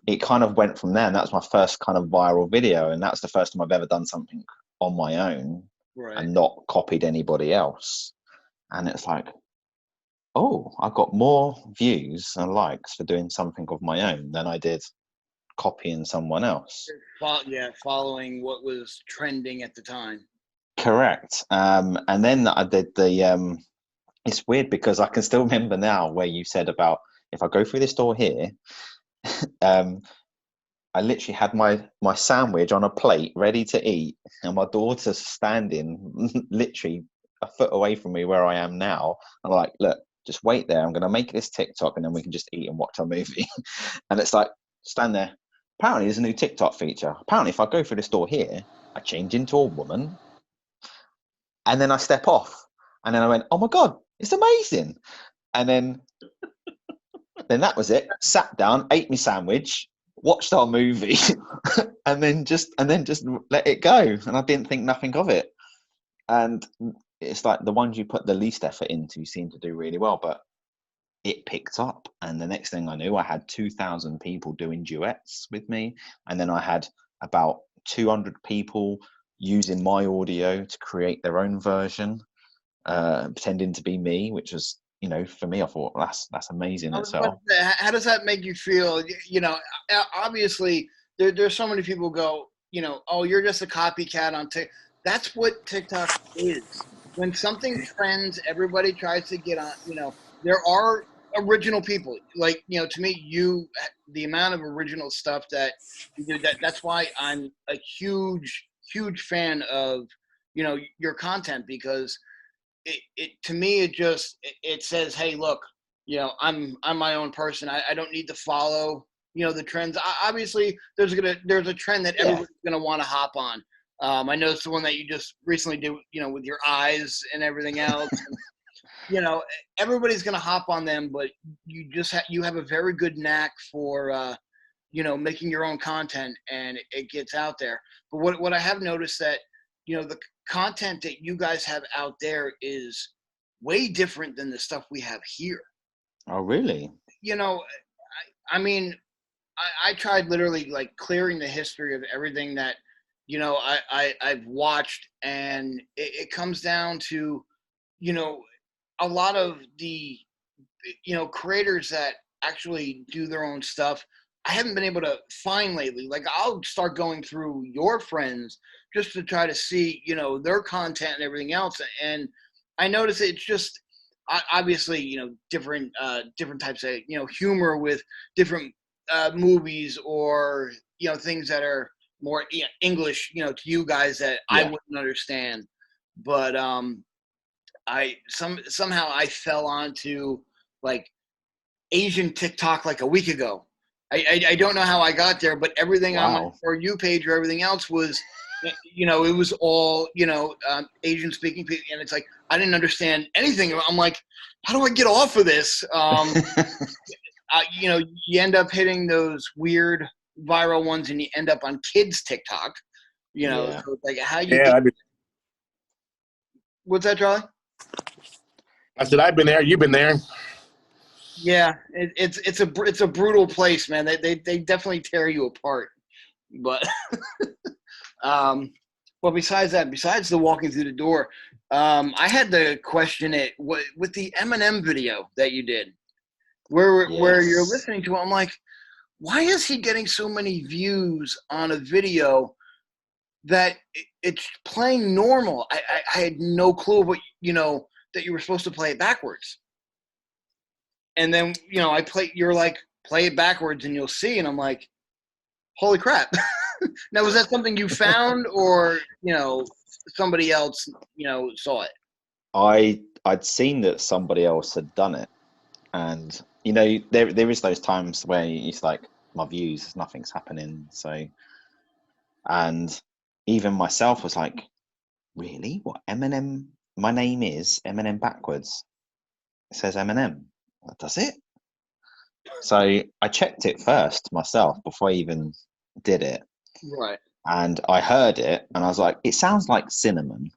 it kind of went from there. And that was my first kind of viral video. And that's the first time I've ever done something on my own, right, and not copied anybody else. And it's like, oh, I got more views and likes for doing something of my own than I did copying someone else. Yeah, following what was trending at the time. Correct. And then I did the it's weird because I can still remember now where you said about, if I go through this door here, I literally had my sandwich on a plate ready to eat, and my daughter's standing literally a foot away from me where I am now. I'm like, look, just wait there. I'm going to make this TikTok, and then we can just eat and watch a movie. And it's like, stand there. Apparently there's a new TikTok feature. Apparently if I go through this door here, I change into a woman, and then I step off. And then I went, oh my God, it's amazing. And then that was it. Sat down, ate my sandwich, watched our movie, and then just let it go. And I didn't think nothing of it. And it's like the ones you put the least effort into seem to do really well, but it picked up. And the next thing I knew, I had 2,000 people doing duets with me. And then I had about 200 people using my audio to create their own version, pretending to be me, which was, for me, I thought that's amazing itself. How does that make you feel? Obviously there's so many people go, oh, you're just a copycat on TikTok. That's what TikTok is. When something trends, everybody tries to get on. There are original people. Like, to me, the amount of original stuff that you do, that's why I'm a huge fan of, your content, because it to me, it says, hey, look, I'm my own person. I don't need to follow, the trends. Obviously, there's a trend that everybody's gonna want to hop on. I noticed the one that you just recently did, with your eyes and everything else. Everybody's gonna hop on them, but you have a very good knack for making your own content, and it gets out there. But what I have noticed that the content that you guys have out there is way different than the stuff we have here. Oh, really? I mean, I tried literally like clearing the history of everything that I've watched, and it comes down to a lot of the creators that actually do their own stuff. I haven't been able to find lately. Like, I'll start going through your friends just to try to see their content and everything else, and I notice it's just obviously different types of humor with different movies, or things that are more English to you guys that I wouldn't understand. But somehow I fell onto like Asian TikTok like a week ago. I don't know how I got there, but everything on my For You page or everything else was, it was all, Asian speaking people. And it's like, I didn't understand anything. I'm like, how do I get off of this? You end up hitting those weird viral ones, and you end up on kids TikTok, so it's like, how you what's that, Charlie? I said, I've been there. You've been there. Yeah, it's a brutal place, man. They definitely tear you apart. But well, besides the walking through the door, I had to question it with the Eminem video that you did, where you're listening to it. I'm like, why is he getting so many views on a video that it's playing normal? I had no clue what that you were supposed to play it backwards. And then, you're like, play it backwards and you'll see. And I'm like, holy crap. Now, was that something you found, or, somebody else, saw it? I'd seen that somebody else had done it. And, there is those times where it's like, my views, nothing's happening. So, and even myself was like, really? What, Eminem? My name is Eminem backwards. It says Eminem. Does it? So I checked it first myself before I even did it. Right. And I heard it, and I was like, it sounds like cinnamon,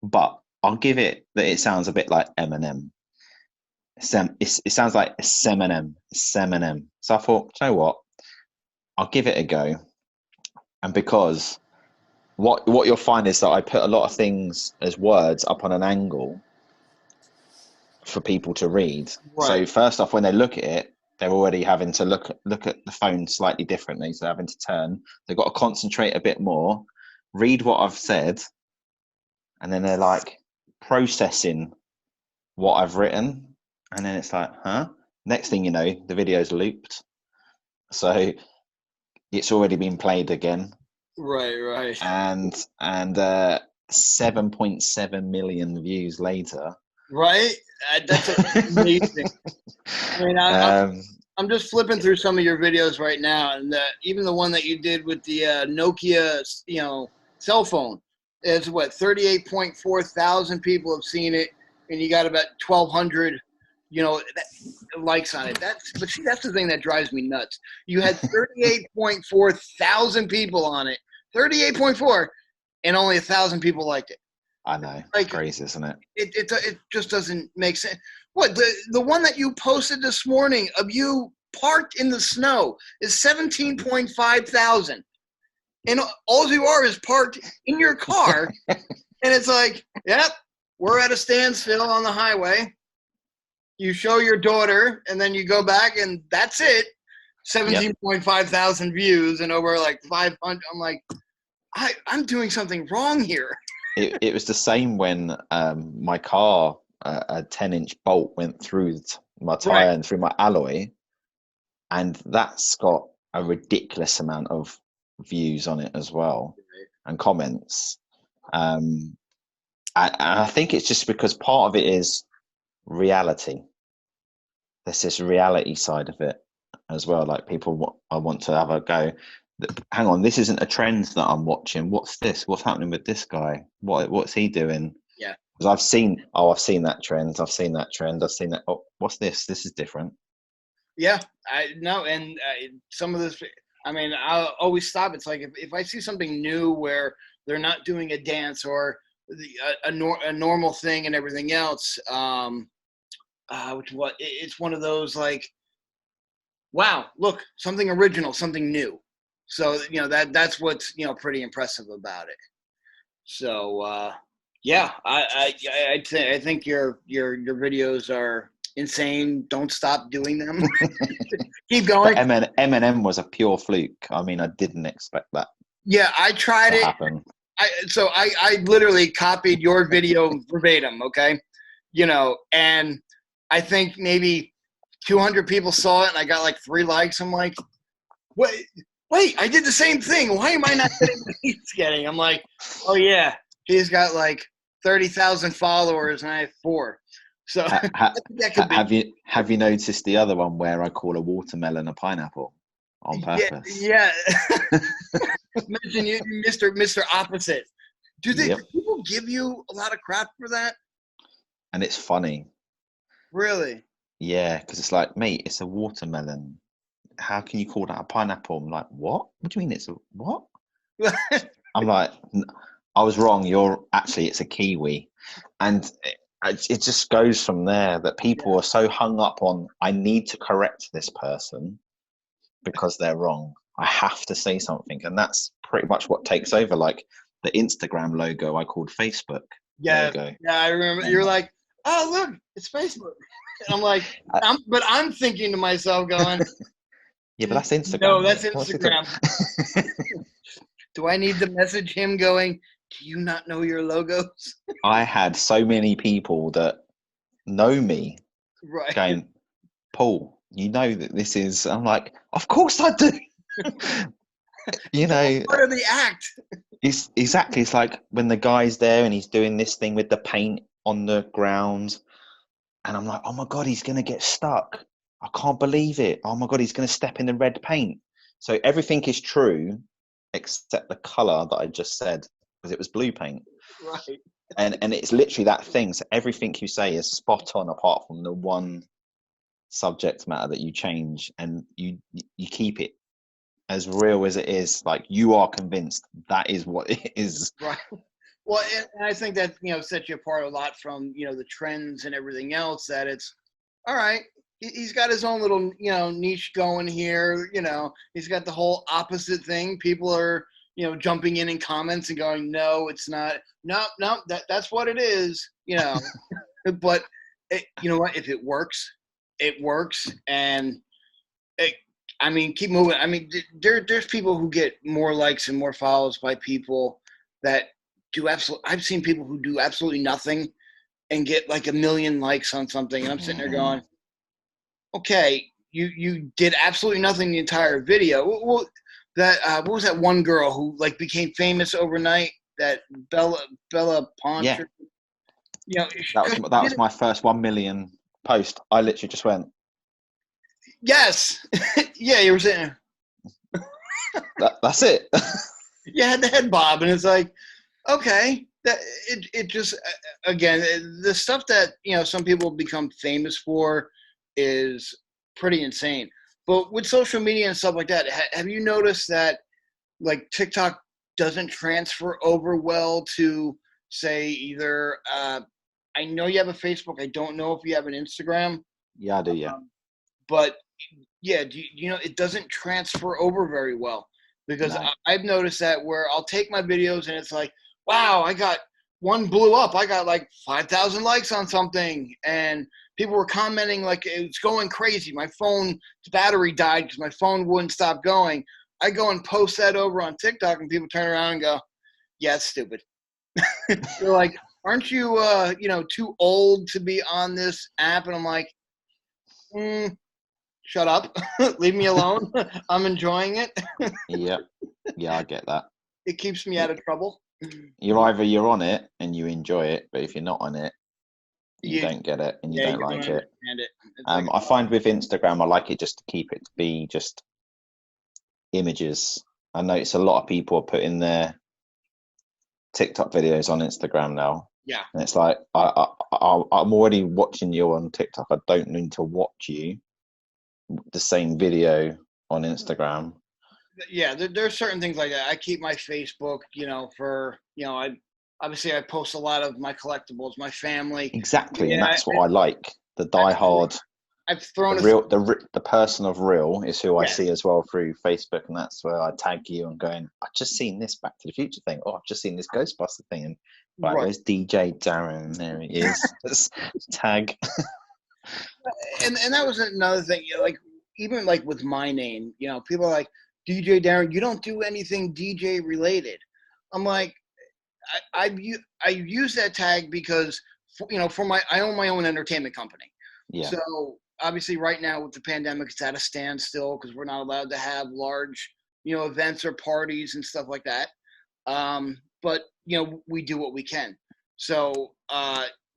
but I'll give it that it sounds a bit like Eminem. It sounds like Seminem. So I thought, you know what? I'll give it a go. And because what you'll find is that I put a lot of things as words up on an angle for people to read. Right. So first off, when they look at it, they're already having to look at the phone slightly differently. So they're having to turn. They've got to concentrate a bit more, read what I've said, and then they're like processing what I've written. And then it's like, huh? Next thing you know, the video's looped. So it's already been played again. Right. And 7.7 million views later. Right? That's amazing. I mean, I'm just flipping through some of your videos right now, and even the one that you did with the Nokia, cell phone, is 38.4 thousand people have seen it, and you got about 1,200, likes on it. That's the thing that drives me nuts. You had 38.4 thousand people on it, 38.4, and only 1,000 people liked it. I know. Like, crazy, isn't it? It just doesn't make sense. What, the one that you posted this morning of you parked in the snow is 17.5 thousand, and all you are is parked in your car, and it's like, yep, we're at a standstill on the highway. You show your daughter, and then you go back, and that's it. 17.5 thousand views and over like 500. I'm like, I'm doing something wrong here. It was the same when my car, a 10-inch bolt went through my tire and through my alloy, and that's got a ridiculous amount of views on it as well, and comments. And I think it's just because part of it is reality. there's this reality side of it as well. Like I want to have a go. Hang on, this isn't a trend that I'm watching. What's this? What's happening with this guy? What's he doing? Yeah. Because I've seen that trend. I've seen that trend. I've seen that. Oh, what's this? This is different. Yeah, I know, and some of this. I mean, I'll always stop. It's like if I see something new where they're not doing a dance or a normal thing and everything else, it's one of those like, wow, look, something original, something new. So that's what's pretty impressive about it. So yeah, I think your videos are insane. Don't stop doing them. Keep going. But Eminem was a pure fluke. I mean, I didn't expect that. Yeah, I tried to it. Happen. I literally copied your video verbatim. Okay, and I think maybe 200 people saw it, and I got like 3 likes. I'm like, wait, I did the same thing. Why am I not getting what he's getting? I'm like, oh yeah, he's got like 30,000 followers, and I have 4. So that could be. Have you noticed the other one where I call a watermelon a pineapple on purpose? Yeah. Imagine you, Mr. Opposite. Do people give you a lot of crap for that? And it's funny. Really? Yeah, because it's like, mate, it's a watermelon. How can you call that a pineapple? I'm like, what? What do you mean it's a what? I'm like, I was wrong. It's a kiwi. And it just goes from there that people are so hung up on, I need to correct this person because they're wrong. I have to say something. And that's pretty much what takes over. Like the Instagram logo I called Facebook logo. Yeah, I remember. You're like, oh, look, it's Facebook. And I'm like, I'm thinking to myself going, yeah, but that's Instagram. No, that's Instagram. Do I need to message him going, do you not know your logos? I had so many people that know me going, Paul, you know that this is, I'm like, of course I do. Part of the act. It's exactly, it's like when the guy's there and he's doing this thing with the paint on the ground. And I'm like, oh my God, he's going to get stuck. I can't believe it. Oh my God, he's going to step in the red paint. So everything is true except the color that I just said, because it was blue paint. Right. And it's literally that thing. So everything you say is spot on apart from the one subject matter that you change, and you keep it as real as it is. Like you are convinced that is what it is. Right. Well, and I think that, sets you apart a lot from, the trends and everything else, that it's, all right, he's got his own little, niche going here. He's got the whole opposite thing. People are, jumping in comments and going, no, it's not. No, that's what it is, But, you know what? If it works, it works. And, keep moving. I mean, there's people who get more likes and more follows by people that I've seen people who do absolutely nothing and get like 1 million likes on something, and I'm sitting there going, okay, you did absolutely nothing the entire video. What was that one girl who like became famous overnight? That Bella Ponch. Yeah. That was my first 1 million post. I literally just went, yes. Yeah, you were sitting there. That's it. You had the head bob, and it's like, okay, that it just, again, the stuff that some people become famous for is pretty insane. But with social media and stuff like that, have you noticed that like TikTok doesn't transfer over well to, say, either I know you have a Facebook, I don't know if you have an Instagram. Yeah, I do. Yeah, but yeah, it doesn't transfer over very well, because no. I've noticed that where I'll take my videos and it's like, wow, I got one blew up. I got like 5,000 likes on something, and people were commenting like it's going crazy. My phone's battery died because my phone wouldn't stop going. I go and post that over on TikTok, and people turn around and go, yeah, it's stupid. They're like, aren't you, too old to be on this app? And I'm like, shut up. Leave me alone. I'm enjoying it. Yeah, I get that. It keeps me out of trouble. You're on it and you enjoy it, but if you're not on it, you don't get it and you yeah, don't you don't like it. understand it. It's like, I find with Instagram, I like it just to keep it to be just images. I notice a lot of people are putting their TikTok videos on Instagram now. yeah. And it's like, I'm already watching you on TikTok. I don't need to watch you the same video on Instagram. Yeah, there's certain things like that. I keep my Facebook, for I post a lot of my collectibles, my family. Exactly, and Yeah, that's what I like. The diehard, I've thrown the person of real is who I Yes. see as well through Facebook, and that's where I tag you and going, I've just seen this Back to the Future thing. Oh, I've just seen this Ghostbuster thing, and right, where's DJ Darren? There he is. Just tag. and that was another thing. Like even like with my name, people are like DJ Darren. You don't do anything DJ related. I'm like, I use that tag because I own my own entertainment company. Yeah. So obviously right now with the pandemic, it's at a standstill because we're not allowed to have large, events or parties and stuff like that. But we do what we can. So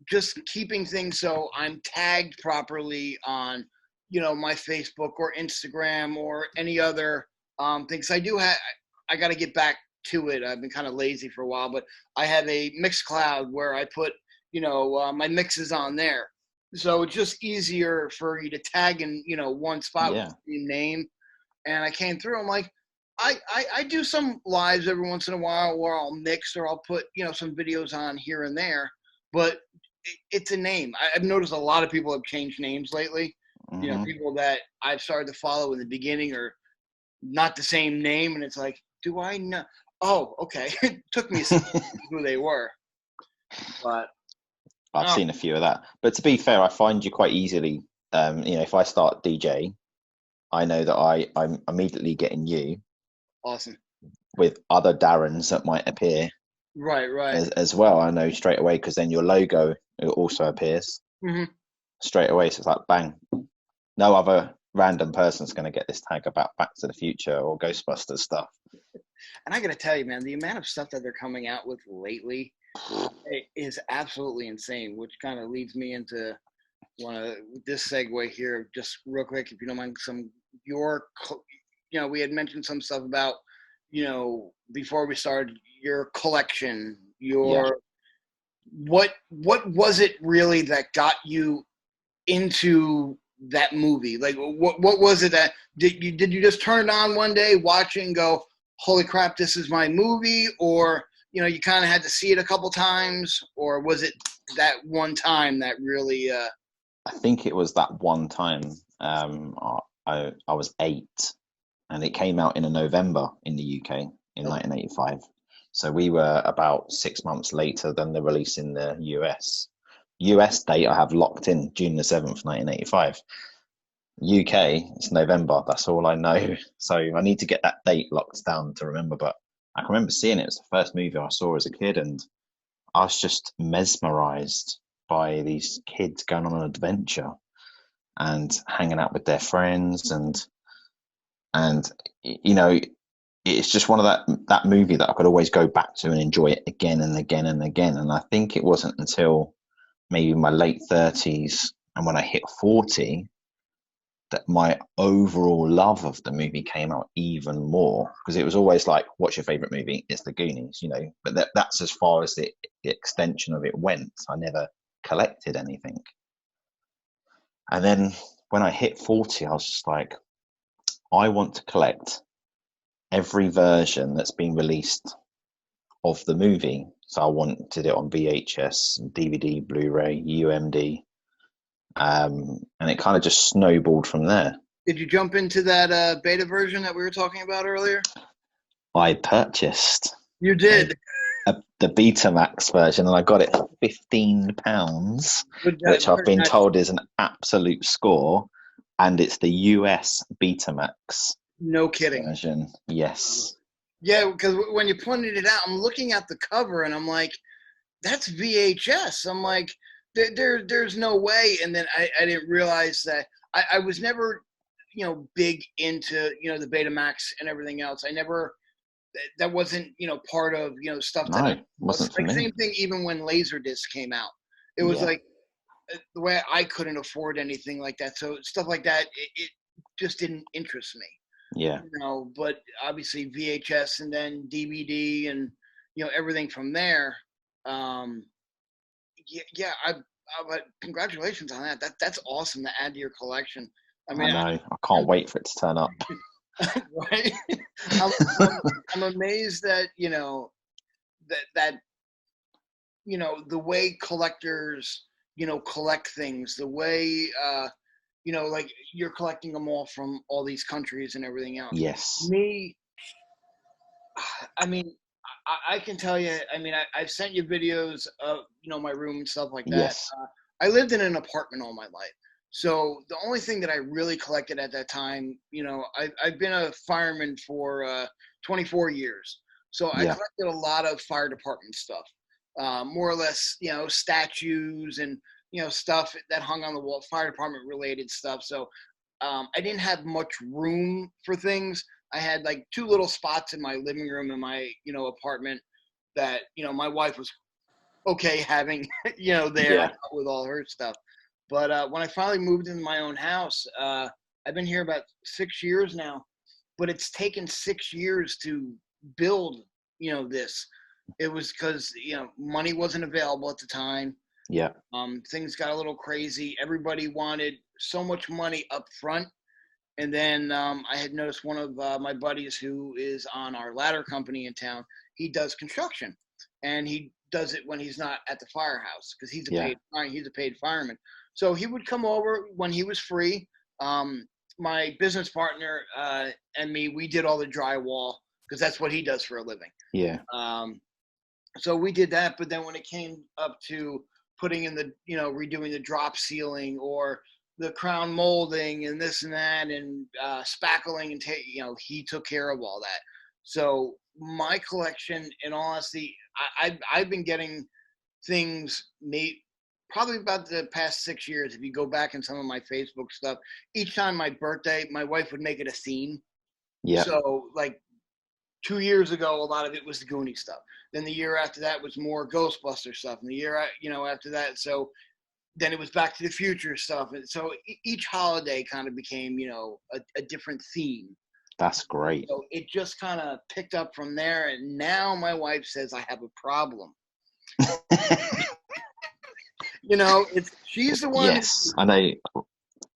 just keeping things so I'm tagged properly on, my Facebook or Instagram or any other things. I got to get back to it. I've been kind of lazy for a while, but I have a Mixcloud where I put, my mixes on there. So it's just easier for you to tag in, one spot with the same name. And I came through. I'm like, I do some lives every once in a while where I'll mix or I'll put, some videos on here and there. But it's a name. I've noticed a lot of people have changed names lately. Mm-hmm. People that I've started to follow in the beginning are not the same name. And it's like, do I know? Oh, okay. It took me a second to see who they were. But I've seen a few of that. But to be fair, I find you quite easily, if I start DJ, I know that I'm immediately getting you. Awesome. With other Darrens that might appear. Right. As well, I know straight away because then your logo also appears straight away. So it's like, bang. No other random person's going to get this tag about Back to the Future or Ghostbusters stuff. And I got to tell you, man, the amount of stuff that they're coming out with lately is absolutely insane, which kind of leads me into this segue here, just real quick, if you don't mind, we had mentioned some stuff about, before we started, your collection, what was it really that got you into that movie? Like, what was it that did you just turn it on one day, watch it, and go, holy crap, this is my movie? Or you kind of had to see it a couple times, or was it that one time that really? I think it was that one time. I was 8, and it came out in November in the UK in 1985. So we were about 6 months later than the release in the US. US date I have locked in June the 7th, 1985. UK, it's November. That's all I know. So I need to get that date locked down to remember. But I can remember seeing it. It was the first movie I saw as a kid, and I was just mesmerized by these kids going on an adventure and hanging out with their friends, and it's just one of that movie that I could always go back to and enjoy it again and again and again. And I think it wasn't until maybe my late 30s and when I hit 40 that my overall love of the movie came out even more, because it was always like, what's your favorite movie? It's the Goonies, but that's as far as the extension of it went. I never collected anything. And then when I hit 40, I was just like, I want to collect every version that's been released of the movie. So I wanted it on VHS, DVD, Blu-ray, UMD. And it kind of just snowballed from there. Did you jump into that beta version that we were talking about earlier? I purchased. You did. The Betamax version, and I got it for £15, which I've been told is an absolute score, and it's the US Betamax. No kidding. Version. Yes. Yeah, because when you pointed it out, I'm looking at the cover, and I'm like, that's VHS. I'm like, there's no way. And then I didn't realize that I was never, big into, the Betamax and everything else. I never, that wasn't, part of, stuff that wasn't for me. Same thing even when Laserdisc came out. It was like, the way I couldn't afford anything like that. So stuff like that, it just didn't interest me. Yeah. You know, but obviously VHS and then DVD and, you know, everything from there. Yeah, but congratulations on that. That's awesome to add to your collection. I mean, I know. I can't wait for it to turn up. right? I'm, I'm amazed that, you know, that you know, the way collectors, you know, collect things, the way, you know, like you're collecting them all from all these countries and everything else. Yes. Me, I mean, I can tell you, I mean, I've sent you videos of, you know, my room and stuff like that. Yes. I lived in an apartment all my life. So the only thing that I really collected at that time, you know, I've been a fireman for 24 years. So I Yeah. collected a lot of fire department stuff, more or less, you know, statues and, you know, stuff that hung on the wall, fire department related stuff. So I didn't have much room for things. I had like two little spots in my living room in my, you know, apartment that, you know, my wife was okay having, you know, there Yeah. with all her stuff. But when I finally moved into my own house, I've been here about 6 years now, but it's taken 6 years to build, you know, this. It was because, you know, money wasn't available at the time. Yeah. Things got a little crazy. Everybody wanted so much money up front. And then I had noticed one of my buddies who is on our ladder company in town. He does construction, and he does it when he's not at the firehouse because he's a paid fireman. So he would come over when he was free. My business partner and me, we did all the drywall because that's what he does for a living. Yeah. So we did that, but then when it came up to putting in the, you know, redoing the drop ceiling or the crown molding and this and that and spackling and you know, he took care of all that. So my collection, in all honesty, I've been getting things made probably about the past 6 years. If you go back in some of my Facebook stuff, each time my birthday, my wife would make it a theme. Yeah. So like 2 years ago, a lot of it was the Goonie stuff. Then the year after that was more Ghostbuster stuff, and the year, you know, after that, so then it was Back to the Future stuff. And so each holiday kind of became, you know, a different theme. That's great. So it just kind of picked up from there. And now my wife says I have a problem. You know, she's the one. Yes, I know.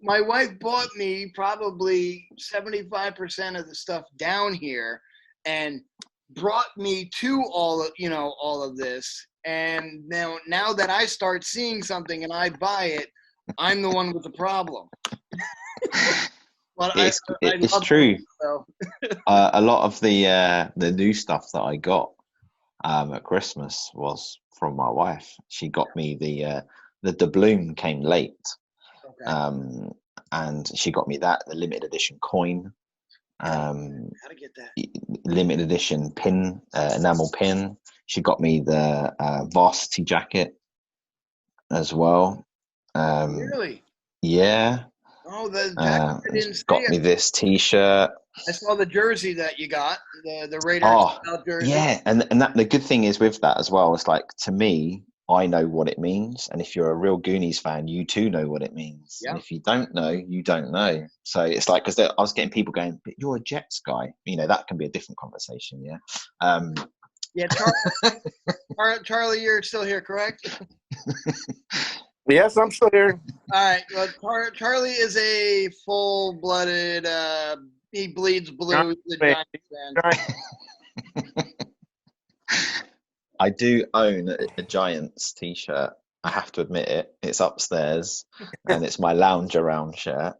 My wife bought me probably 75% of the stuff down here and brought me to all of this. And now that I start seeing something and I buy it, I'm the one with the problem. But it's true. It, so. A lot of the new stuff that I got at Christmas was from my wife. She got me the doubloon came late, okay. And she got me the limited edition coin. How to get that? Limited edition pin, enamel pin. She got me the varsity jacket as well. Really? Yeah. Oh, the jacket I didn't see. Got me this T-shirt. I saw the jersey that you got, the Raiders jersey. Yeah, and that the good thing is with that as well. It's like, to me, I know what it means, and if you're a real Goonies fan, you too know what it means. Yeah. And if you don't know, you don't know. So it's like, because I was getting people going, "But you're a Jets guy," you know, that can be a different conversation. Yeah. Yeah, Charlie, you're still here, correct? Yes, I'm still here. All right. Well, Charlie is a full-blooded. He bleeds blue. The Giants fan. I do own a Giants T-shirt. I have to admit it. It's upstairs, and it's my lounge around shirt.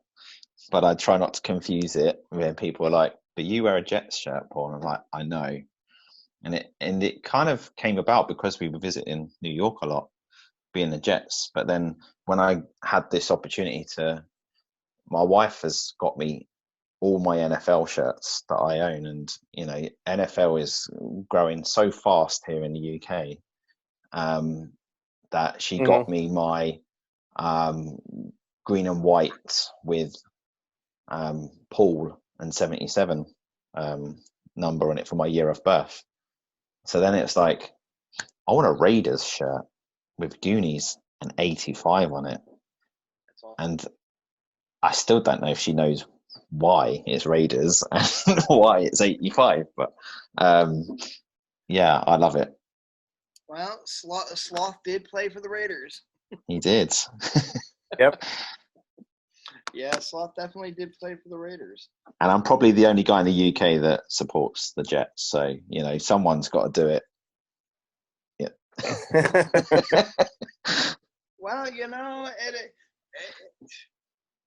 But I try not to confuse it when people are like, "But you wear a Jets shirt, Paul." And I'm like, "I know." And it kind of came about because we were visiting New York a lot, being the Jets. But then when I had this opportunity my wife has got me all my NFL shirts that I own, and you know, NFL is growing so fast here in the UK that she got me my green and white with Paul and 77 number on it for my year of birth. So then it's like, I want a Raiders shirt with Goonies an 85 on it. That's awesome. And I still don't know if she knows why it's Raiders and why it's 85, but yeah, I love it. Well, Sloth did play for the Raiders. He did. Yep. Yeah, Sloth definitely did play for the Raiders. And I'm probably the only guy in the UK that supports the Jets. So, someone's got to do it. Yeah. Well,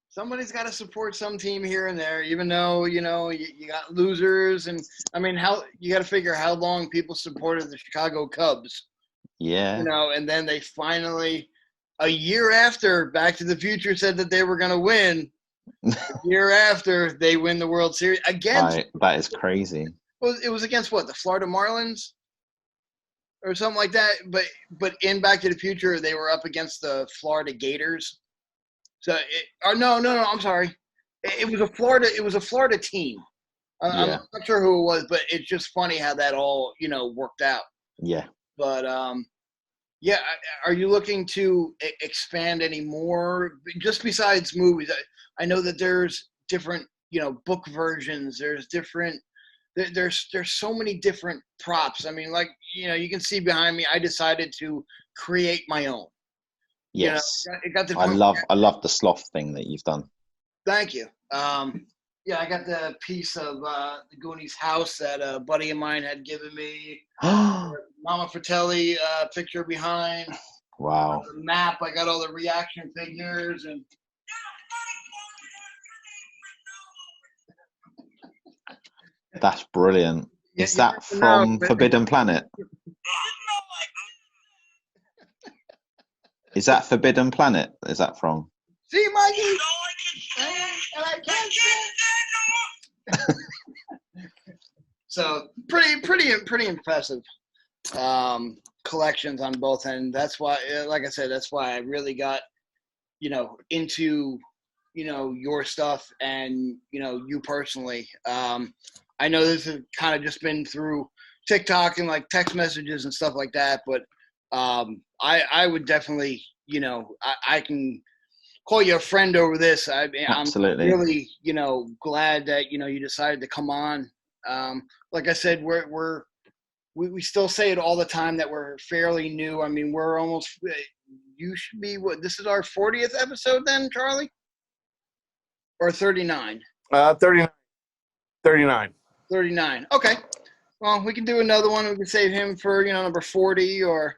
somebody's got to support some team here and there, even though, you got losers. And, I mean, you got to figure how long people supported the Chicago Cubs. Yeah. And then they finally, a year after Back to the Future said that they were going to win, a year after they win the World Series against. That is crazy. It was against what, the Florida Marlins or something like that. But in Back to the Future, they were up against the Florida Gators. So, no, I'm sorry. It was a Florida team. I'm not sure who it was, but it's just funny how that all, worked out. Yeah. But, yeah, are you looking to expand any more, just besides movies? I know that there's different, book versions. There's different. There's so many different props. I mean, like, you can see behind me, I decided to create my own. Yes. It got the I love the sloth thing that you've done. Thank you. Yeah, I got the piece of the Goonies house that a buddy of mine had given me. Mama Fratelli picture behind. Wow. The map. I got all the reaction figures and. That's brilliant. Is that from Forbidden Planet? Is that Forbidden Planet? Is that from? See, Mikey? And I can't say. So pretty impressive collections on both ends. That's why, like I said, that's why I really got, into, your stuff and, you personally. I know this has kind of just been through TikTok and like text messages and stuff like that, but I would definitely, I can call you a friend over this. Absolutely. I'm really, glad that, you decided to come on. Like I said, we still say it all the time that we're fairly new. I mean, we're almost, you should be, this is our 40th episode then, Charlie? Or 39? 39. 39. Okay. Well, we can do another one. We can save him for, number 40 or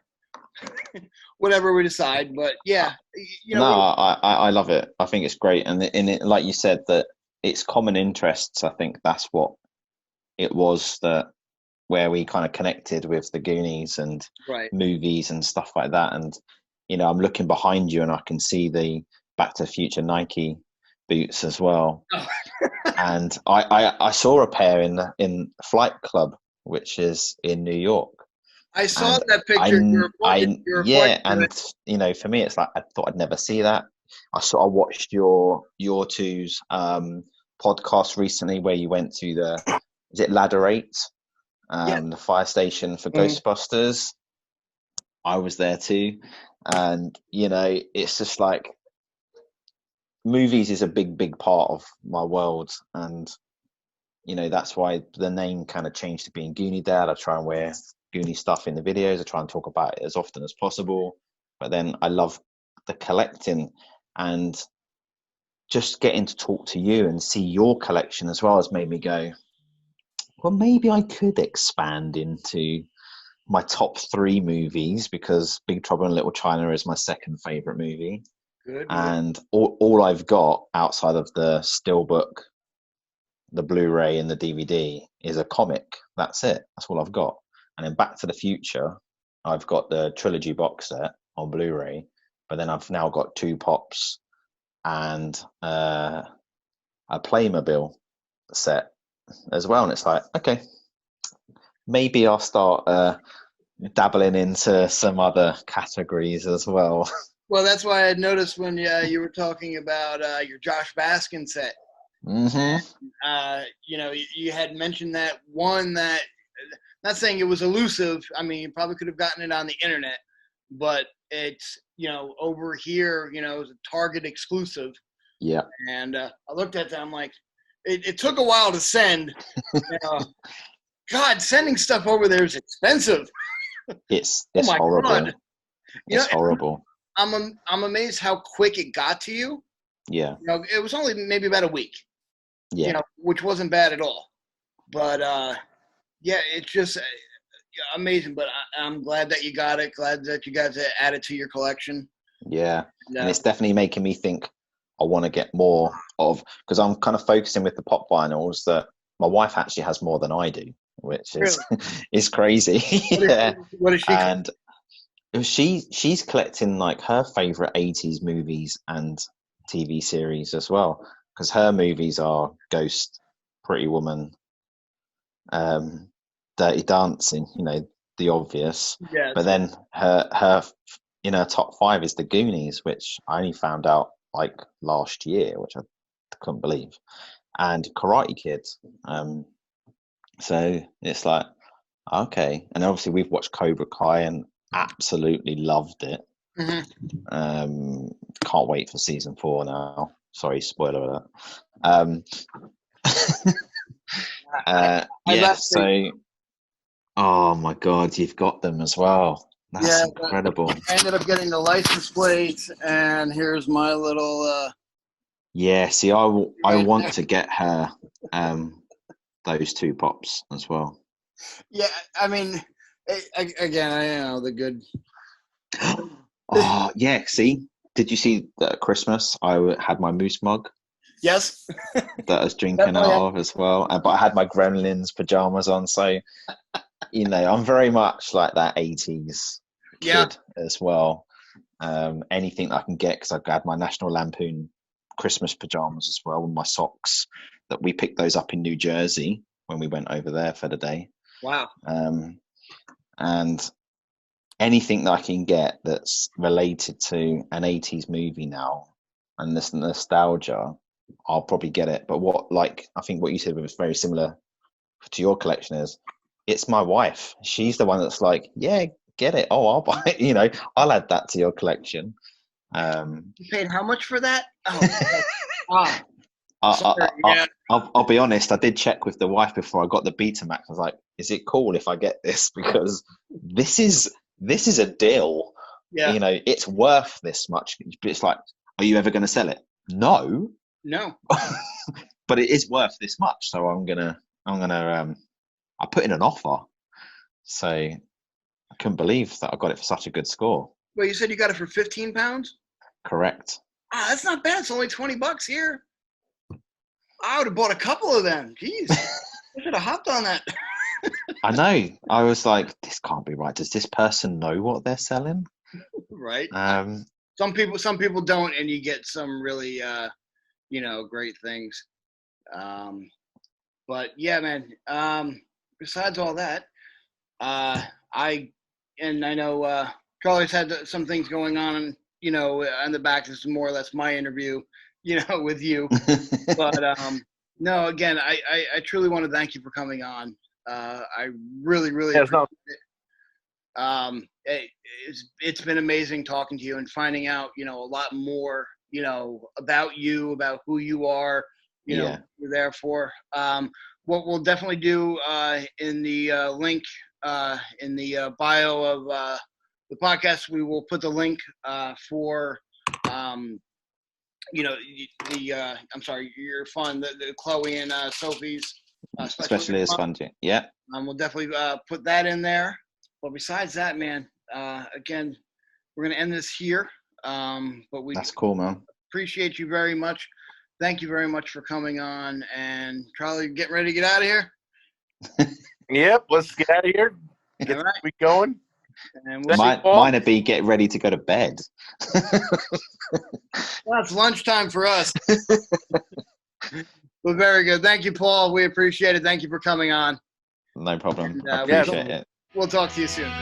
whatever we decide. But yeah, I love it. I think it's great. And in it, like you said, that it's common interests. I think that's what it was, that where we kind of connected with the Goonies and movies and stuff like that. And, I'm looking behind you and I can see the Back to the Future Nike boots as well. Oh. And I saw a pair in Flight Club, which is in New York. I saw that picture. For me, it's like I thought I'd never see that. I watched your two's podcast recently where you went to is it Ladder 8, the fire station for Ghostbusters. I was there too, and it's just like, movies is a big part of my world, and that's why the name kind of changed to being Gooniedad. I try and wear Goonie stuff in the videos. I try and talk about it as often as possible, but then I love the collecting, and just getting to talk to you and see your collection as well has made me go, well, maybe I could expand into my top 3 movies, because Big Trouble in Little China is my second favorite movie. Good. And all I've got outside of the Steelbook, the Blu-ray and the DVD is a comic. That's it. That's all I've got. And then Back to the Future, I've got the trilogy box set on Blu-ray, but then I've now got 2 Pops and a Playmobil set as well. And it's like, okay, maybe I'll start dabbling into some other categories as well. Well, that's why I noticed when you were talking about your Josh Baskin set. Mm-hmm. You had mentioned that one that, not saying it was elusive. I mean, you probably could have gotten it on the internet, but it's over here, it was a Target exclusive. Yeah. And I looked at that. I'm like, it took a while to send. God, sending stuff over there is expensive. It's my horrible. God. It's horrible. I'm amazed how quick it got to you. Yeah. It was only maybe about a week. Yeah. Which wasn't bad at all. But it's just amazing. But I'm glad that you got it. Glad that you got to add it to your collection. Yeah. And it's definitely making me think I want to get more of, because I'm kind of focusing with the pop vinyls that my wife actually has more than I do, which is Really? is crazy. Yeah. What is she? And she's collecting like her favorite 80s movies and TV series as well, because her movies are Ghost, Pretty Woman, Dirty Dancing, the obvious. Yeah. But then her in her top 5 is the Goonies, which I only found out like last year, which I couldn't believe, and Karate Kid. So it's like, okay. And obviously we've watched Cobra Kai and absolutely loved it. Mm-hmm. Can't wait for season 4 now. Sorry, spoiler alert. So oh my God, you've got them as well. That's incredible. I ended up getting the license plates, and here's my little yeah, see, I want to get her those 2 pops as well. Yeah, I mean, again, I know the good. Oh yeah, see, did you see that at Christmas I had my moose mug? Yes. That I was drinking out of as well, but I had my Gremlins pajamas on, so I'm very much like that 80s kid as well. Anything I can get, because I had my National Lampoon Christmas pajamas as well, with my socks that we picked those up in New Jersey when we went over there for the day. Wow. And anything that I can get that's related to an 80s movie now and this nostalgia, I'll probably get it. But I think what you said was very similar to your collection is, it's my wife. She's the one that's like, yeah, get it. Oh, I'll buy it. I'll add that to your collection. You paid how much for that? I'll be honest. I did check with the wife before I got the Betamax. I was like, "Is it cool if I get this? Because this is a deal. Yeah. It's worth this much." But it's like, are you ever going to sell it? No. But it is worth this much, so I'm gonna I put in an offer. So I couldn't believe that I got it for such a good score. Well, you said you got it for £15? Correct. That's not bad. It's only $20 here. I would have bought a couple of them. Jeez. I should have hopped on that. I know. I was like, this can't be right. Does this person know what they're selling? Right. Some people don't, and you get some really great things. But yeah, man. Besides all that, I know Charlie's had some things going on, on the back. This is more or less my interview, with you. But no, again, I truly want to thank you for coming on. I really, really appreciate it. It's been amazing talking to you and finding out, a lot more, about you, about who you are, you're there for. What we'll definitely do in the link in the bio of the podcast, we will put the link for I'm sorry, your fund, the Chloe and Sophie's Specialist fund. Yeah. We'll definitely put that in there. But besides that, man, again, we're gonna end this here. But that's cool, man. Appreciate you very much. Thank you very much for coming on. And Charlie, getting ready to get out of here? Yep, let's get out of here. Get right. we going. And mine would be get ready to go to bed. Well, it's lunchtime for us. Well, very good. Thank you, Paul. We appreciate it. Thank you for coming on. No problem. And, I appreciate it. We'll talk to you soon.